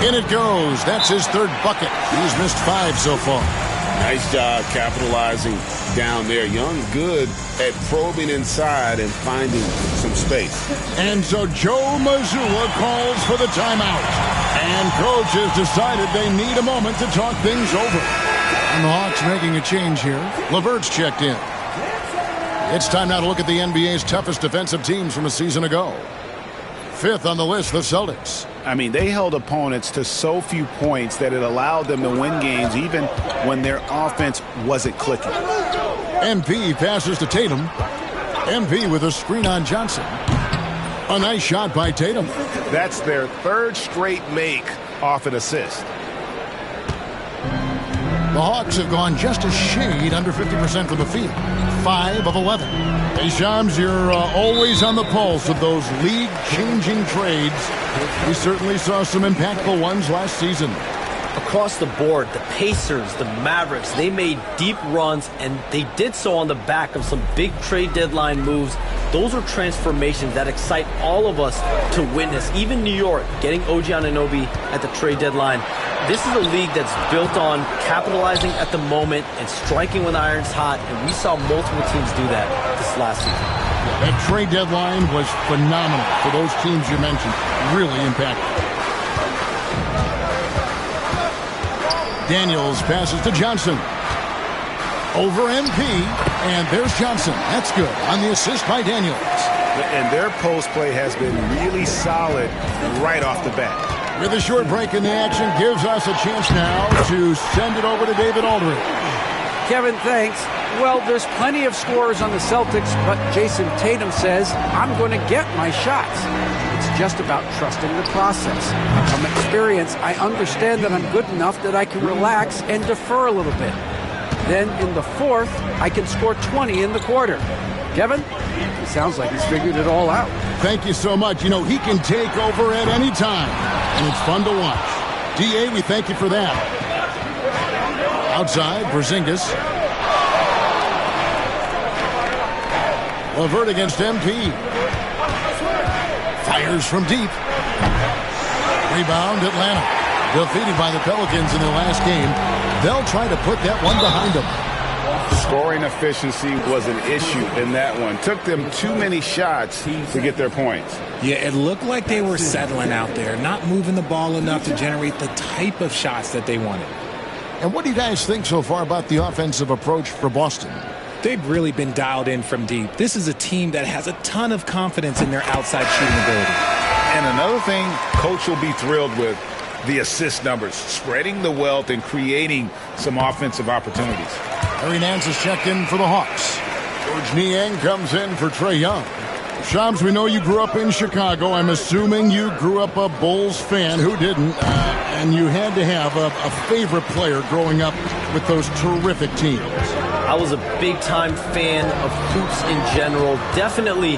In it goes. That's his third bucket. He's missed 5 so far. Nice job capitalizing down there. Young good at probing inside and finding some space. And so Joe Mazzulla calls for the timeout. And coach has decided they need a moment to talk things over. And the Hawks making a change here. LeVert's checked in. It's time now to look at the NBA's toughest defensive teams from a season ago. 5th on the list, the Celtics. I mean, they held opponents to so few points that it allowed them to win games even when their offense wasn't clicking. MP passes to Tatum. MP with a screen on Johnson. A nice shot by Tatum. That's their 3rd straight make off an assist. The Hawks have gone just a shade under 50% from the field. 5 of 11. Hey, Shams, you're always on the pulse of those league-changing trades. We certainly saw some impactful ones last season. Across the board, the Pacers, the Mavericks, they made deep runs, and they did so on the back of some big trade deadline moves. Those are transformations that excite all of us to witness. Even New York getting OG Anunoby at the trade deadline. This is a league that's built on capitalizing at the moment and striking when the iron's hot, and we saw multiple teams do that this last season. That trade deadline was phenomenal for those teams you mentioned. Really impactful. Daniels passes to Johnson. Over MP, and there's Johnson. That's good on the assist by Daniels. And their post play has been really solid right off the bat. With a short break in the action, gives us a chance now to send it over to David Aldridge. Kevin, thanks. Well, there's plenty of scorers on the Celtics, but Jason Tatum says, I'm going to get my shots. It's just about trusting the process. From experience, I understand that I'm good enough that I can relax and defer a little bit. Then in the 4th, I can score 20 in the quarter. Kevin, it sounds like he's figured it all out. Thank you so much. You know, he can take over at any time, and it's fun to watch. D.A., we thank you for that. Outside, Porzingis. LeVert against MP. Fires from deep. Rebound, Atlanta. Defeated by the Pelicans in their last game. They'll try to put that one behind them. Scoring efficiency was an issue in that one. Took them too many shots to get their points. Yeah, it looked like they were settling out there, not moving the ball enough to generate the type of shots that they wanted. And what do you guys think so far about the offensive approach for Boston? They've really been dialed in from deep. This is a team that has a ton of confidence in their outside shooting ability. And another thing Coach will be thrilled with, the assist numbers, spreading the wealth and creating some offensive opportunities. Larry Nance is checked in for the Hawks. George Niang comes in for Trae Young. Shams, we know you grew up in Chicago. I'm assuming you grew up a Bulls fan. Who didn't? And you had to have a favorite player growing up with those terrific teams. I was a big-time fan of hoops in general. Definitely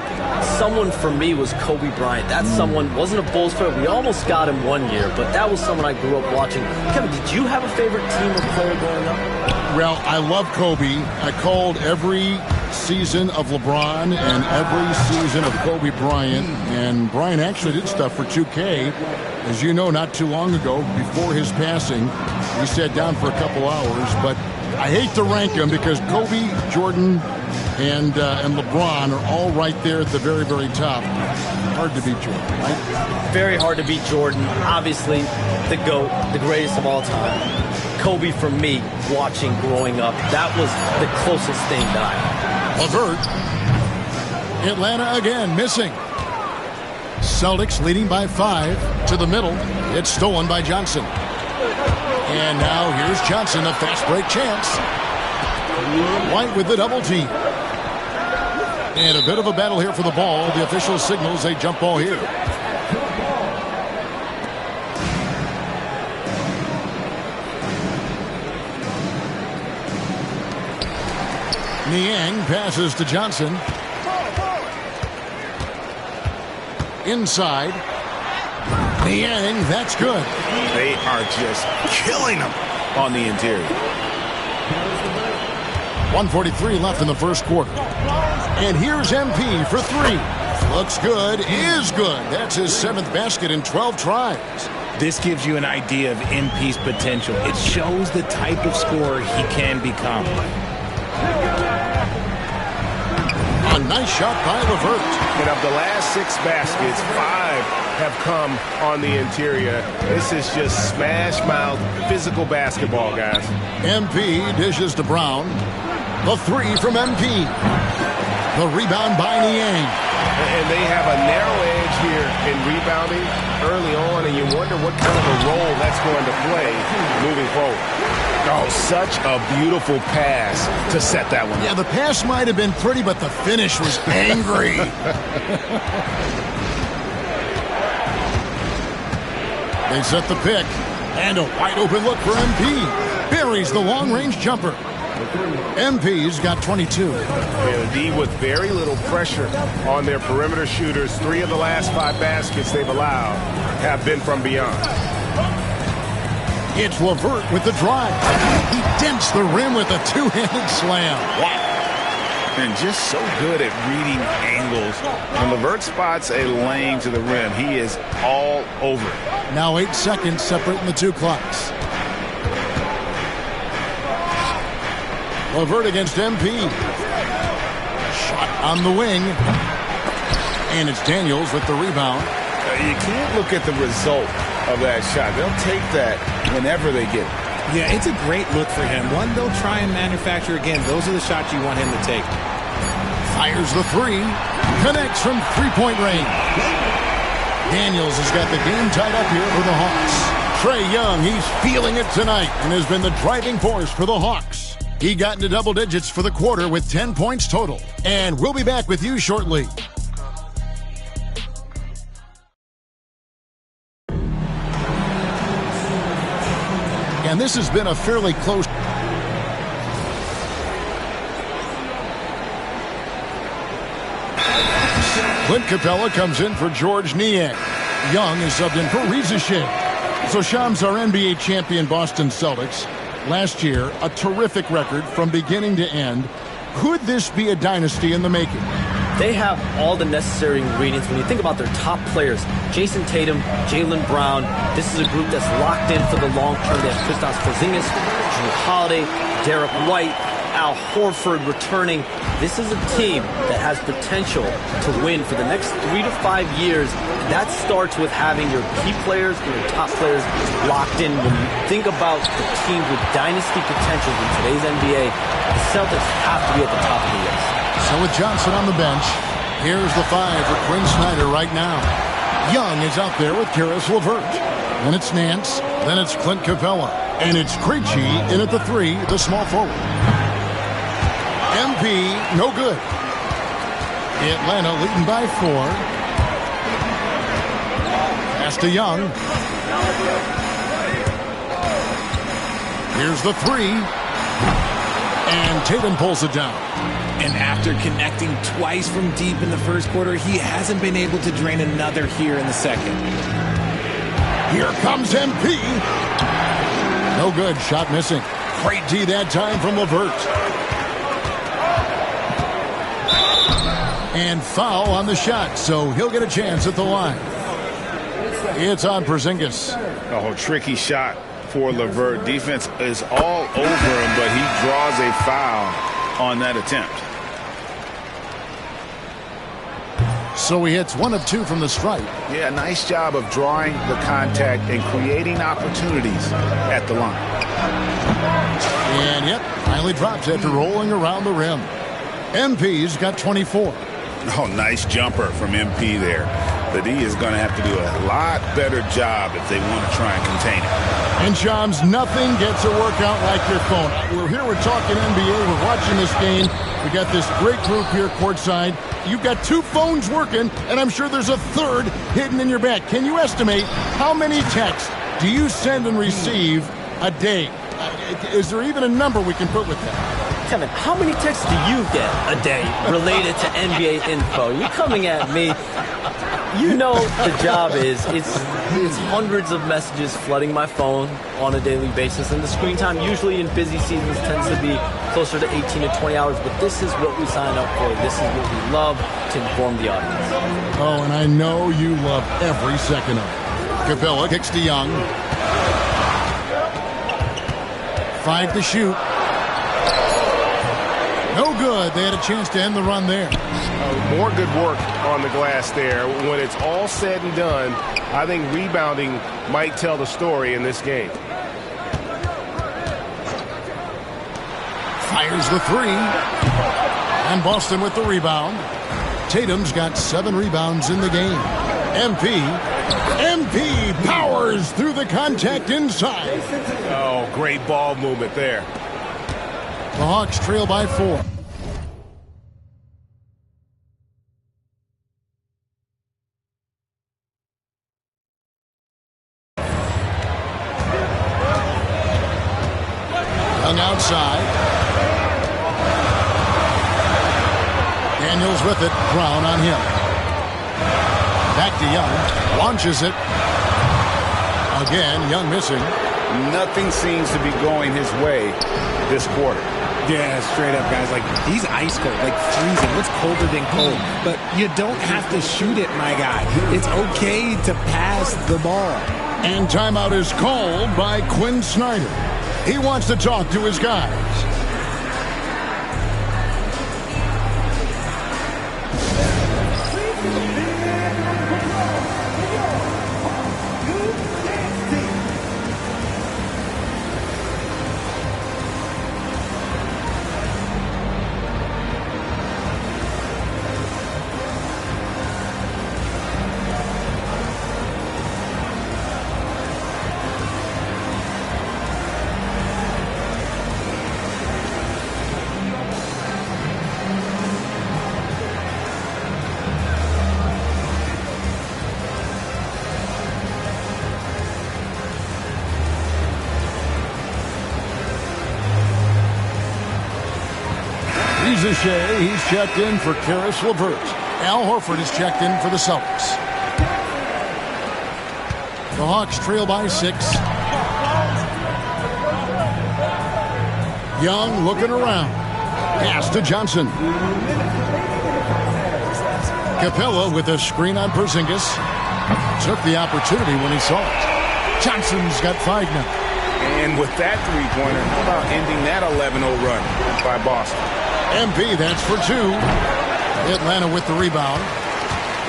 someone for me was Kobe Bryant. That someone wasn't a Bulls player. We almost got him one year, but that was someone I grew up watching. Kevin, did you have a favorite team or player growing up? Well, I love Kobe. I called every season of LeBron and every season of Kobe Bryant. And Bryant actually did stuff for 2K. As you know, not too long ago, before his passing, we sat down for a couple hours. But I hate to rank them because Kobe, Jordan, and LeBron are all right there at the very, very top. Hard to beat Jordan, right? Very hard to beat Jordan. Obviously, the GOAT, the greatest of all time. Kobe, for me, watching growing up, that was the closest thing that I had. LeVert. Atlanta again, missing. Celtics leading by 5 to the middle. It's stolen by Johnson. And now here's Johnson, a fast break chance. White with the double team. And a bit of a battle here for the ball. The official signals a jump ball here. Niang passes to Johnson. Inside. Niang, that's good. They are just killing them on the interior. 1:43 left in the first quarter. And here's MP for 3. Looks good, is good. That's his 7th basket in 12 tries. This gives you an idea of MP's potential. It shows the type of scorer he can become. A nice shot by LeVert. And of the last 6 baskets, 5 have come on the interior. This is just smash-mouth physical basketball, guys. MP dishes to Brown. The 3 from MP. The rebound by Niang. And they have a narrow edge here in rebounding early on, and you wonder what kind of a role that's going to play moving forward. Oh, such a beautiful pass to set that one. Yeah, the pass might have been pretty, but the finish was angry. They set the pick, and a wide open look for MP. Buries the long-range jumper. MP's got 22. The D with very little pressure on their perimeter shooters. 3 of the last 5 baskets they've allowed have been from beyond. It's LeVert with the drive. He dents the rim with a 2-handed slam. Wow. And just so good at reading angles. When LeVert spots a lane to the rim, he is all over it. Now 8 seconds separating the 2 clocks. LeVert against MP. Shot on the wing. And it's Daniels with the rebound. You can't look at the result of that shot. They'll take that whenever they get it. Yeah, it's a great look for him. One they'll try and manufacture again. Those are the shots you want him to take. Fires the 3. Connects from 3-point range. Daniels has got the game tied up here for the Hawks. Trae Young, he's feeling it tonight and has been the driving force for the Hawks. He got into double digits for the quarter with 10 points total. And we'll be back with you shortly. And this has been a fairly close. Clint Capella comes in for George Niang. Young is subbed in for Reza Shea. So Shams, our NBA champion Boston Celtics. Last year, a terrific record from beginning to end. Could this be a dynasty in the making? They have all the necessary ingredients. When you think about their top players, Jason Tatum, Jaylen Brown, this is a group that's locked in for the long term. They have Kristaps Porzingis, Jrue Holiday, Derek White, Al Horford returning. This is a team that has potential to win for the next 3 to 5 years. And that starts with having your key players and your top players locked in. When you think about the teams with dynasty potential in today's NBA, the Celtics have to be at the top of the list. So with Johnson on the bench, here's the 5 for Quinn Snyder right now. Young is out there with Karis LeVert. Then it's Nance. Then it's Clint Capella. And it's Krejci in at the 3, the small forward. MP, no good. Atlanta leading by 4. Pass to Young. Here's the 3. And Tatum pulls it down. And after connecting twice from deep in the first quarter, he hasn't been able to drain another here in the second. Here comes MP. No good. Shot missing. Great D that time from LeVert. And foul on the shot, so he'll get a chance at the line. It's on Porzingis. Oh, tricky shot for LeVert. Defense is all over him, but he draws a foul on that attempt. So he hits 1 of 2 from the stripe. Yeah, nice job of drawing the contact and creating opportunities at the line. And yep, finally drops after rolling around the rim. MP's got 24. Oh, nice jumper from MP there. The D is going to have to do a lot better job if they want to try and contain it. And Shams, nothing gets a workout like your phone. We're here, we're talking NBA, we're watching this game. We got this great group here courtside. You've got 2 phones working, and I'm sure there's a 3rd hidden in your bag. Can you estimate how many texts do you send and receive a day? Is there even a number we can put with that? Kevin, how many texts do you get a day related to NBA info? You're coming at me. You know the job is, it's hundreds of messages flooding my phone on a daily basis, and the screen time usually in busy seasons tends to be closer to 18 to 20 hours, but this is what we sign up for. This is what we love to inform the audience. Oh, and I know you love every second of it. Capella kicks to Young. 5 to shoot. No good. They had a chance to end the run there. More good work on the glass there. When it's all said and done, I think rebounding might tell the story in this game. Fires the 3. And Boston with the rebound. Tatum's got 7 rebounds in the game. MP powers through the contact inside. Oh, great ball movement there. The Hawks trail by 4. Young outside. Daniels with it. Brown on him. Back to Young. Launches it. Again, Young missing. Nothing seems to be going his way this quarter. Yeah, straight up, guys. Like, he's ice cold, like freezing. What's colder than cold? But you don't have to shoot it, my guy. It's okay to pass the ball. And timeout is called by Quinn Snyder. He wants to talk to his guys. He's checked in for Karis LeVert. Al Horford is checked in for the Celtics. The Hawks trail by 6. Young looking around. Pass to Johnson. Capella with a screen on Porzingis. Took the opportunity when he saw it. Johnson's got 5 now. And with that three-pointer, how about ending that 11-0 run by Boston? MP, that's for 2. Atlanta with the rebound.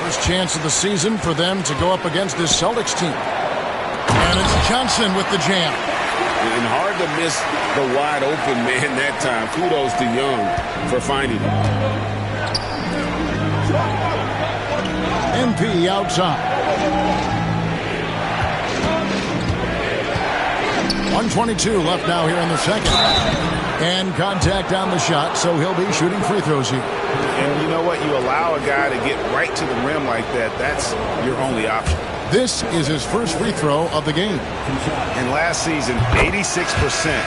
First chance of the season for them to go up against this Celtics team. And it's Johnson with the jam. And hard to miss the wide open man that time. Kudos to Young for finding him. MP outside. 1:22 left now here in the second. And contact on the shot, so he'll be shooting free throws here. And you know what? You allow a guy to get right to the rim like that, that's your only option. This is his first free throw of the game. And last season, 86%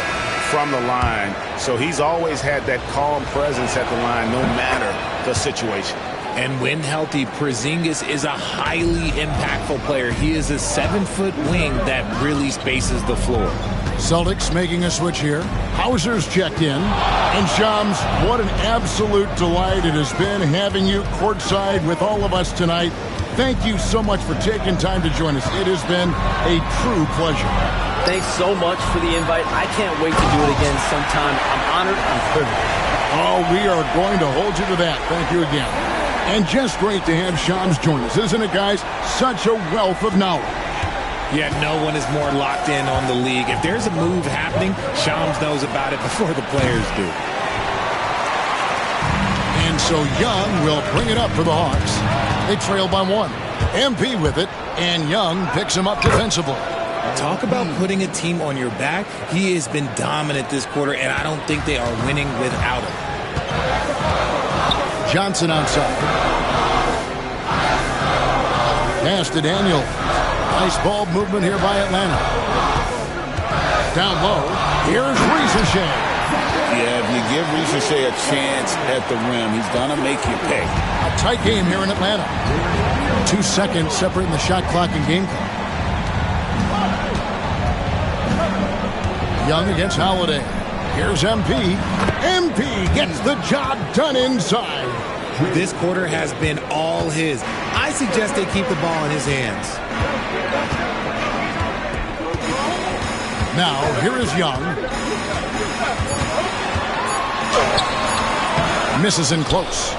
from the line. So he's always had that calm presence at the line no matter the situation. And when healthy, Porzingis is a highly impactful player. He is a 7-foot wing that really spaces the floor. Celtics making a switch here. Hauser's checked in. And Shams, what an absolute delight it has been having you courtside with all of us tonight. Thank you so much for taking time to join us. It has been a true pleasure. Thanks so much for the invite. I can't wait to do it again sometime. I'm honored. I'm privileged. Oh, we are going to hold you to that. Thank you again. And just great to have Shams join us, isn't it, guys? Such a wealth of knowledge. Yeah, no one is more locked in on the league. If there's a move happening, Shams knows about it before the players do. And so Young will bring it up for the Hawks. They trail by 1. MP with it, and Young picks him up defensively. Talk about putting a team on your back. He has been dominant this quarter, and I don't think they are winning without him. Johnson outside. Pass to Daniel. Nice ball movement here by Atlanta. Down low. Here's Ricochet. Yeah, if you give Ricochet a chance at the rim, he's going to make you pay. A tight game here in Atlanta. 2 seconds separating the shot clock and game clock. Young against Holiday. Here's MP. MP gets the job done inside. This quarter has been all his. I suggest they keep the ball in his hands. Now, here is Young. Misses in close.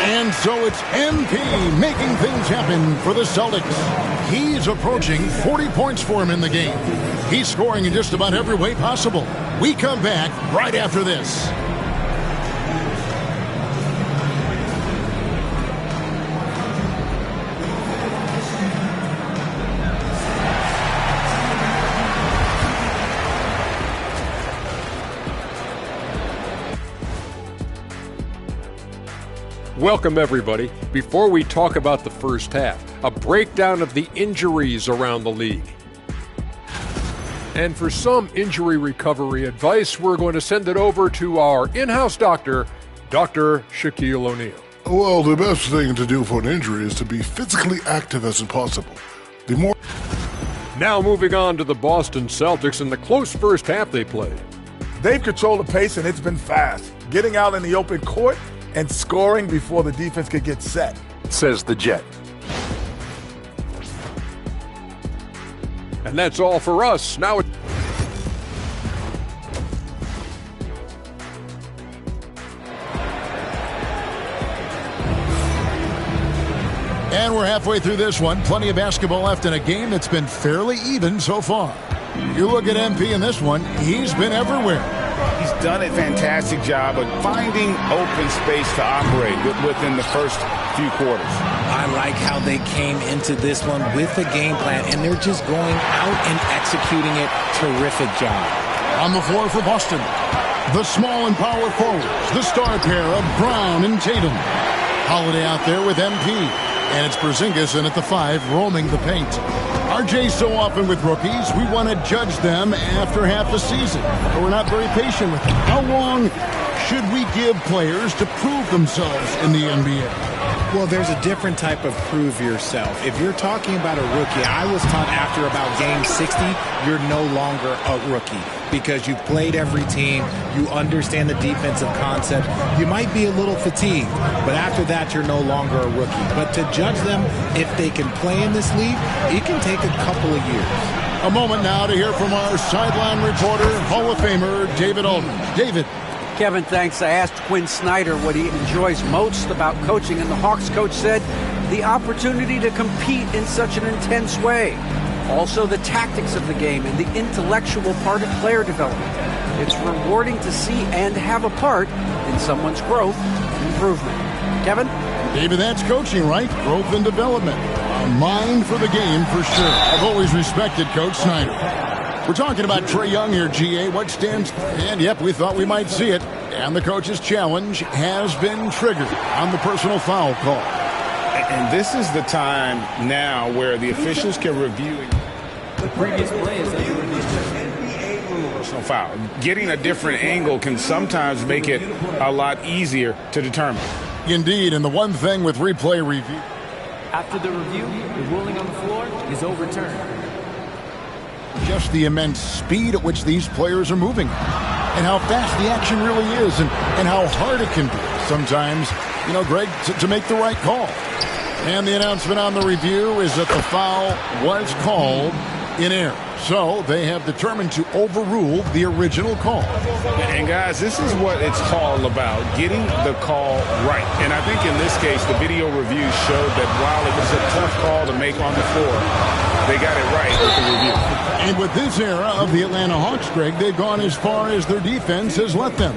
And so it's MP making things happen for the Celtics. He's approaching 40 points for him in the game. He's scoring in just about every way possible. We come back right after this. Welcome, everybody. Before we talk about the first half, a breakdown of the injuries around the league. And for some injury recovery advice, we're going to send it over to our in-house doctor, Dr. Shaquille O'Neal. Well, the best thing to do for an injury is to be physically active as possible. The more. Now moving on to the Boston Celtics and the close first half they played. They've controlled the pace, and it's been fast. Getting out in the open court and scoring before the defense could get set, says the Jet. And that's all for us. Now it's... And we're halfway through this one. Plenty of basketball left in a game that's been fairly even so far. You look at MP in this one, he's been everywhere. He's done a fantastic job of finding open space to operate within the first few quarters. I like how they came into this one with a game plan, and they're just going out and executing it. Terrific job. On the floor for Boston, the small and power forwards, the star pair of Brown and Tatum. Holiday out there with MP, and it's Porzingis in at the 5, roaming the paint. RJ so often with rookies, we want to judge them after half a season, but we're not very patient with them. How long should we give players to prove themselves in the NBA? Well, there's a different type of prove yourself. If you're talking about a rookie, I was taught after about game 60, you're no longer a rookie because you've played every team, you understand the defensive concept. You might be a little fatigued, but after that, you're no longer a rookie. But to judge them, if they can play in this league, it can take a couple of years. A moment now to hear from our sideline reporter, Hall of Famer David Alden. David. Kevin, thanks. I asked Quinn Snyder what he enjoys most about coaching, and the Hawks coach said the opportunity to compete in such an intense way. Also, the tactics of the game and the intellectual part of player development. It's rewarding to see and have a part in someone's growth and improvement. Kevin? David, that's coaching, right? Growth and development. A mind for the game for sure. I've always respected Coach Snyder. We're talking about Trae Young here, GA. What stands? And yep, we thought we might see it. And the coach's challenge has been triggered on the personal foul call. And this is the time now where the officials can review the previous play is personal foul. Getting a different angle can sometimes make it a lot easier to determine. Indeed, and the one thing with replay review. After the review, the ruling on the floor is overturned. Just the immense speed at which these players are moving and how fast the action really is and how hard it can be sometimes, Greg, to make the right call. And the announcement on the review is that the foul was called in error. So they have determined to overrule the original call. And guys, this is what it's all about, getting the call right. And I think in this case, the video review showed that while it was a tough call to make on the floor, they got it right with the review. And with this era of the Atlanta Hawks, Greg, they've gone as far as their defense has let them.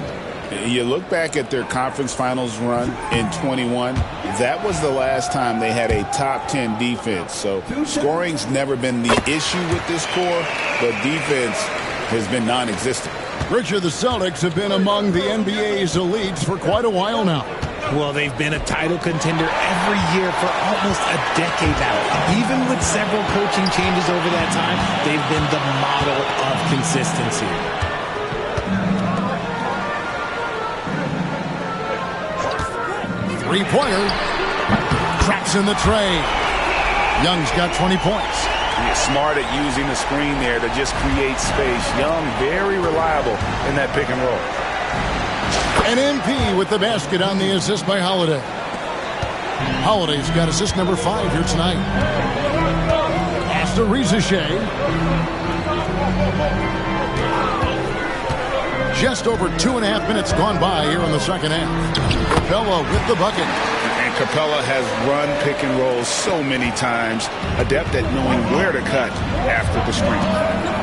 You look back at their conference finals run in 21, that was the last time they had a top 10 defense. So scoring's never been the issue with this core, but defense has been non-existent. Richard, the Celtics have been among the NBA's elites for quite a while now. Well, they've been a title contender every year for almost a decade now. Even with several coaching changes over that time, they've been the model of consistency. Three-pointer. Traps in the tray. Young's got 20 points. He's smart at using the screen there to just create space. Young, very reliable in that pick and roll. And MP with the basket on the assist by Holiday. Holiday's got assist number 5 here tonight. Pass to Rizachet. Just over 2.5 minutes gone by here in the second half. Capella with the bucket. And Capella has run pick and roll so many times, adept at knowing where to cut after the screen.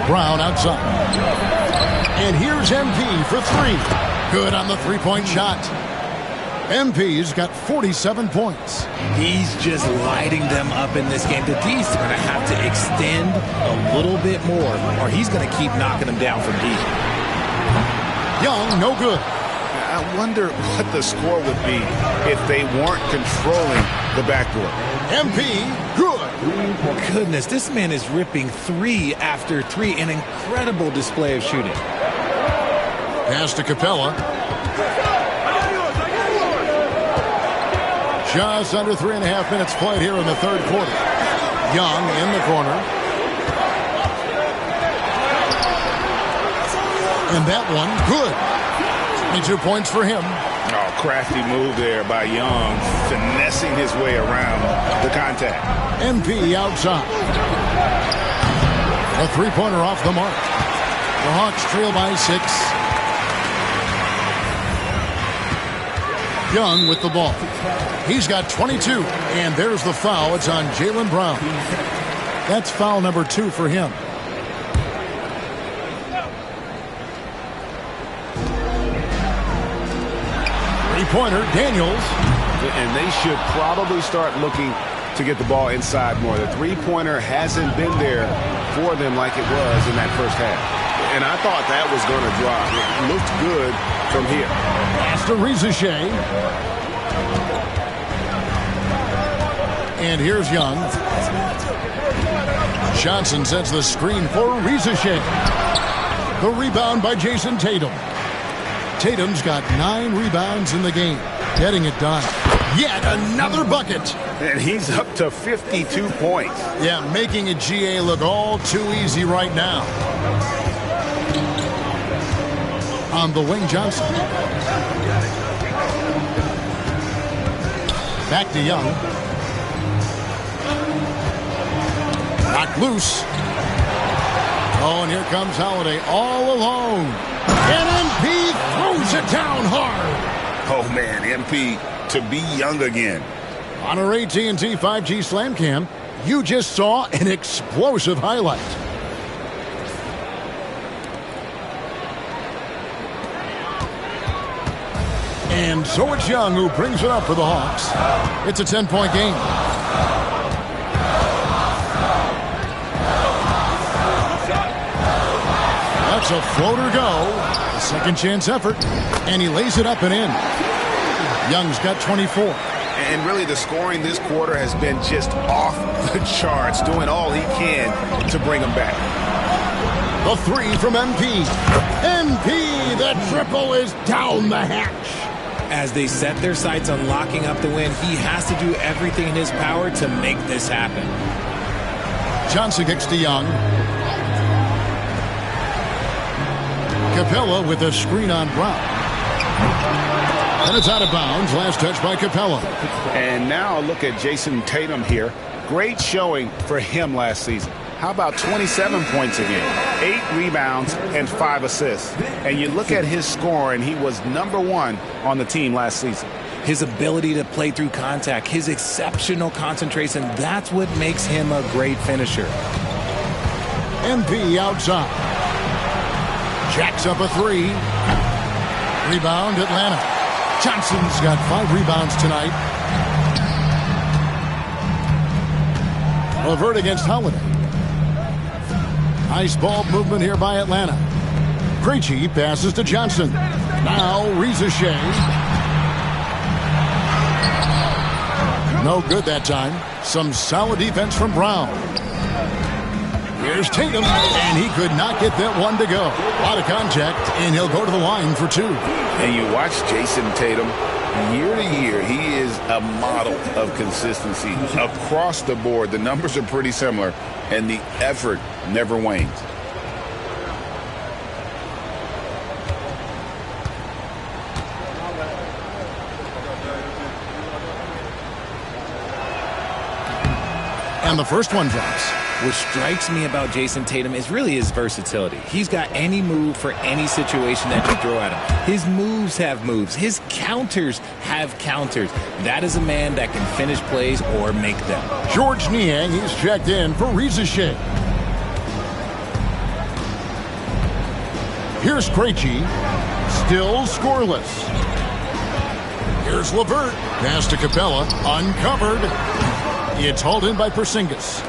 Brown outside. And here's MP for 3. Good on the three-point shot. MP's got 47 points. He's just lighting them up in this game. The D's are going to have to extend a little bit more, or he's going to keep knocking them down from deep. Young, no good. I wonder what the score would be if they weren't controlling the backboard. MP, good. Oh, goodness, this man is ripping 3 after 3. An incredible display of shooting. Pass to Capella. Just under 3.5 minutes played here in the third quarter. Young in the corner. And that one, good. 22 points for him. Oh, crafty move there by Young, finessing his way around the contact. MP outside. A three-pointer off the mark. The Hawks trail by 6. Young with the ball. He's got 22, and there's the foul. It's on Jaylen Brown. That's foul number 2 for him. Three-pointer, Daniels. And they should probably start looking to get the ball inside more. The three-pointer hasn't been there for them like it was in that first half. And I thought that was going to drop. It looked good from here. Pass to Rizachet. And here's Young. Johnson sets the screen for Rizachet. The rebound by Jason Tatum. Tatum's got 9 rebounds in the game. Getting it done. Yet another bucket. And he's up to 52 points. Yeah, making a GA look all too easy right now. On the wing, Johnson. Back to Young. Knocked loose. Oh, and here comes Holiday all alone. And MP throws it down hard. Oh, man, MP to be Young again. On our AT&T 5G Slam Cam, you just saw an explosive highlight. And so it's Young who brings it up for the Hawks. It's a 10-point game. That's a floater go. A second chance effort. And he lays it up and in. Young's got 24. And really the scoring this quarter has been just off the charts, doing all he can to bring them back. The three from MP. MP, the triple is down the hatch. As they set their sights on locking up the win, he has to do everything in his power to make this happen. Johnson kicks to Young. Capella with a screen on Brown. And it's out of bounds. Last touch by Capella. And now look at Jason Tatum here. Great showing for him last season. How about 27 points again, 8 rebounds, and 5 assists. And you look at his scoring, he was #1 on the team last season. His ability to play through contact, his exceptional concentration, that's what makes him a great finisher. MP outside. Jacks up a three. Rebound, Atlanta. Johnson's got 5 rebounds tonight. LeVert against Holiday. Nice ball movement here by Atlanta. Krejci passes to Johnson. Now Reza Shea. No good that time. Some solid defense from Brown. Here's Tatum, and he could not get that one to go. A lot of contact, and he'll go to the line for 2. And you watch Jason Tatum, year to year, he is a model of consistency. Across the board, the numbers are pretty similar, and the effort never wanes. And the first one drops. What strikes me about Jason Tatum is really his versatility. He's got any move for any situation that you throw at him. His moves have moves. His counters have counters. That is a man that can finish plays or make them. George Niang, he's checked in for Reza Shea. Here's Krejci. Still scoreless. Here's LeVert. Pass to Capella. Uncovered. It's hauled in by Porzingis.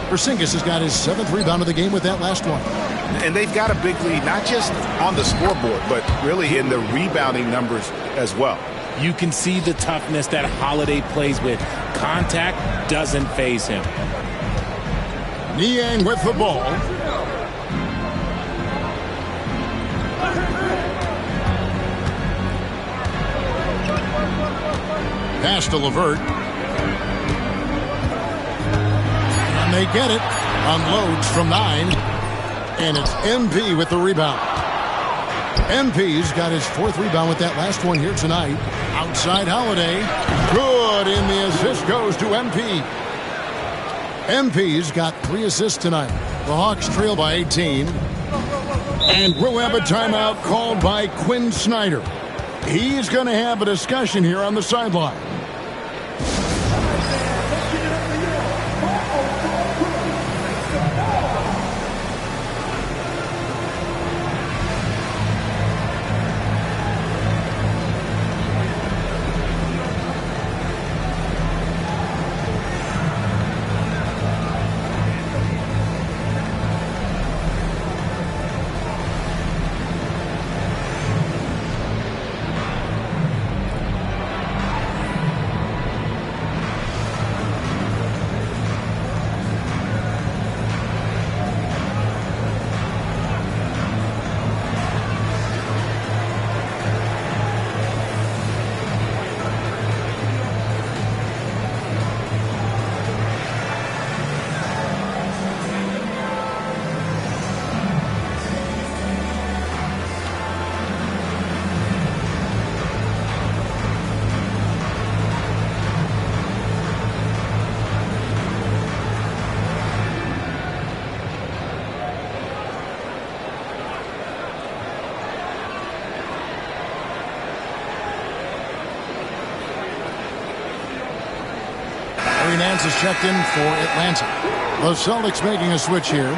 Porzingis has got his 7th rebound of the game with that last one. And they've got a big lead, not just on the scoreboard, but really in the rebounding numbers as well. You can see the toughness that Holiday plays with. Contact doesn't faze him. Niang with the ball. Pass to LeVert. And they get it. Unloads from 9. And it's MP with the rebound. MP's got his 4th rebound with that last one here tonight. Outside Holiday. Good, and the assist goes to MP. MP's got 3 assists tonight. The Hawks trail by 18. And we'll have a timeout called by Quinn Snyder. He's going to have a discussion here on the sideline. Larry Nance is checked in for Atlanta. The Celtics making a switch here.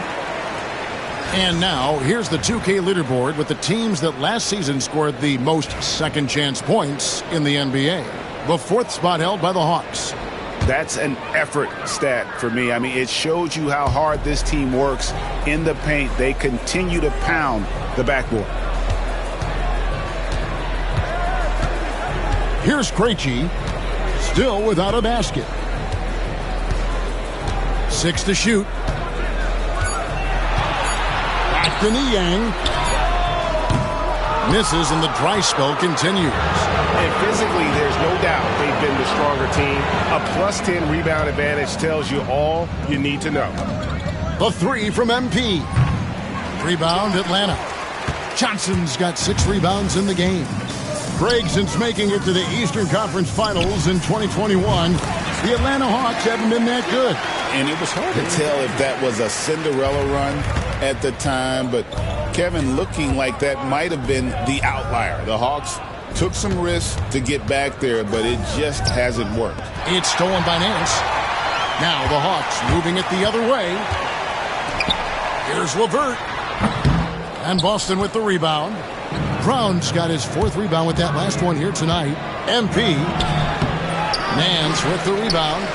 And now, here's the 2K leaderboard with the teams that last season scored the most second-chance points in the NBA. The 4th spot held by the Hawks. That's an effort stat for me. I mean, it shows you how hard this team works in the paint. They continue to pound the backboard. Here's Krejci, still without a basket. 6 to shoot. Back to Niang. Misses and the dry spell continues. And physically, there's no doubt they've been the stronger team. A +10 rebound advantage tells you all you need to know. The 3 from MP. Rebound Atlanta. Johnson's got 6 rebounds in the game. Greg, since making it to the Eastern Conference Finals in 2021, the Atlanta Hawks haven't been that good. And it was hard to tell if that was a Cinderella run at the time, but Kevin looking like that might have been the outlier. The Hawks took some risks to get back there, but it just hasn't worked. It's stolen by Nance. Now the Hawks moving it the other way. Here's LeVert. And Boston with the rebound. Brown's got his 4th rebound with that last one here tonight. MP. Nance with the rebound.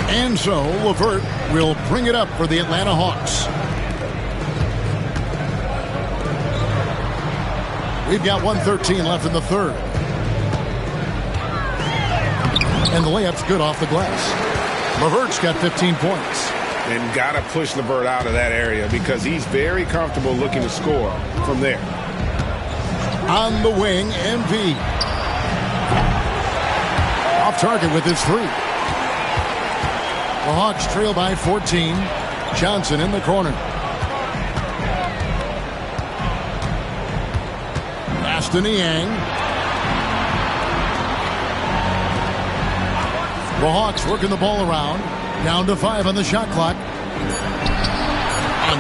And so LeVert will bring it up for the Atlanta Hawks. We've got 1:13 left in the 3rd. And the layup's good off the glass. LeVert's got 15 points. And got to push LeVert out of that area because he's very comfortable looking to score from there. On the wing, MP. Off target with his 3. The Hawks trail by 14. Johnson in the corner. Pass to Niang. The Hawks working the ball around. Down to 5 on the shot clock. A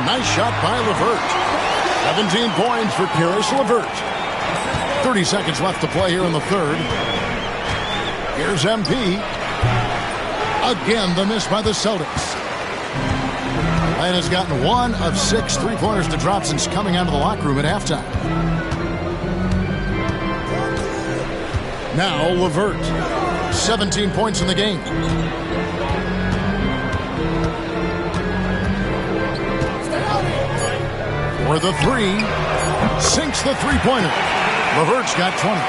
nice shot by LeVert. 17 points for Caris LeVert. 30 seconds left to play here in the 3rd. Here's MP. Again, the miss by the Celtics. Atlanta's gotten 1 of 6 3-pointers to drop since coming out of the locker room at halftime. Now LeVert. 17 points in the game. For the 3, sinks the 3-pointer. LeVert's got 20.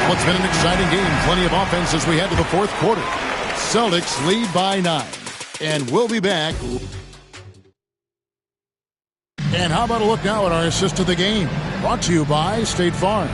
Well, it's been an exciting game. Plenty of offense as we head to the 4th quarter. Celtics lead by 9. And we'll be back. And how about a look now at our assist of the game? Brought to you by State Farm.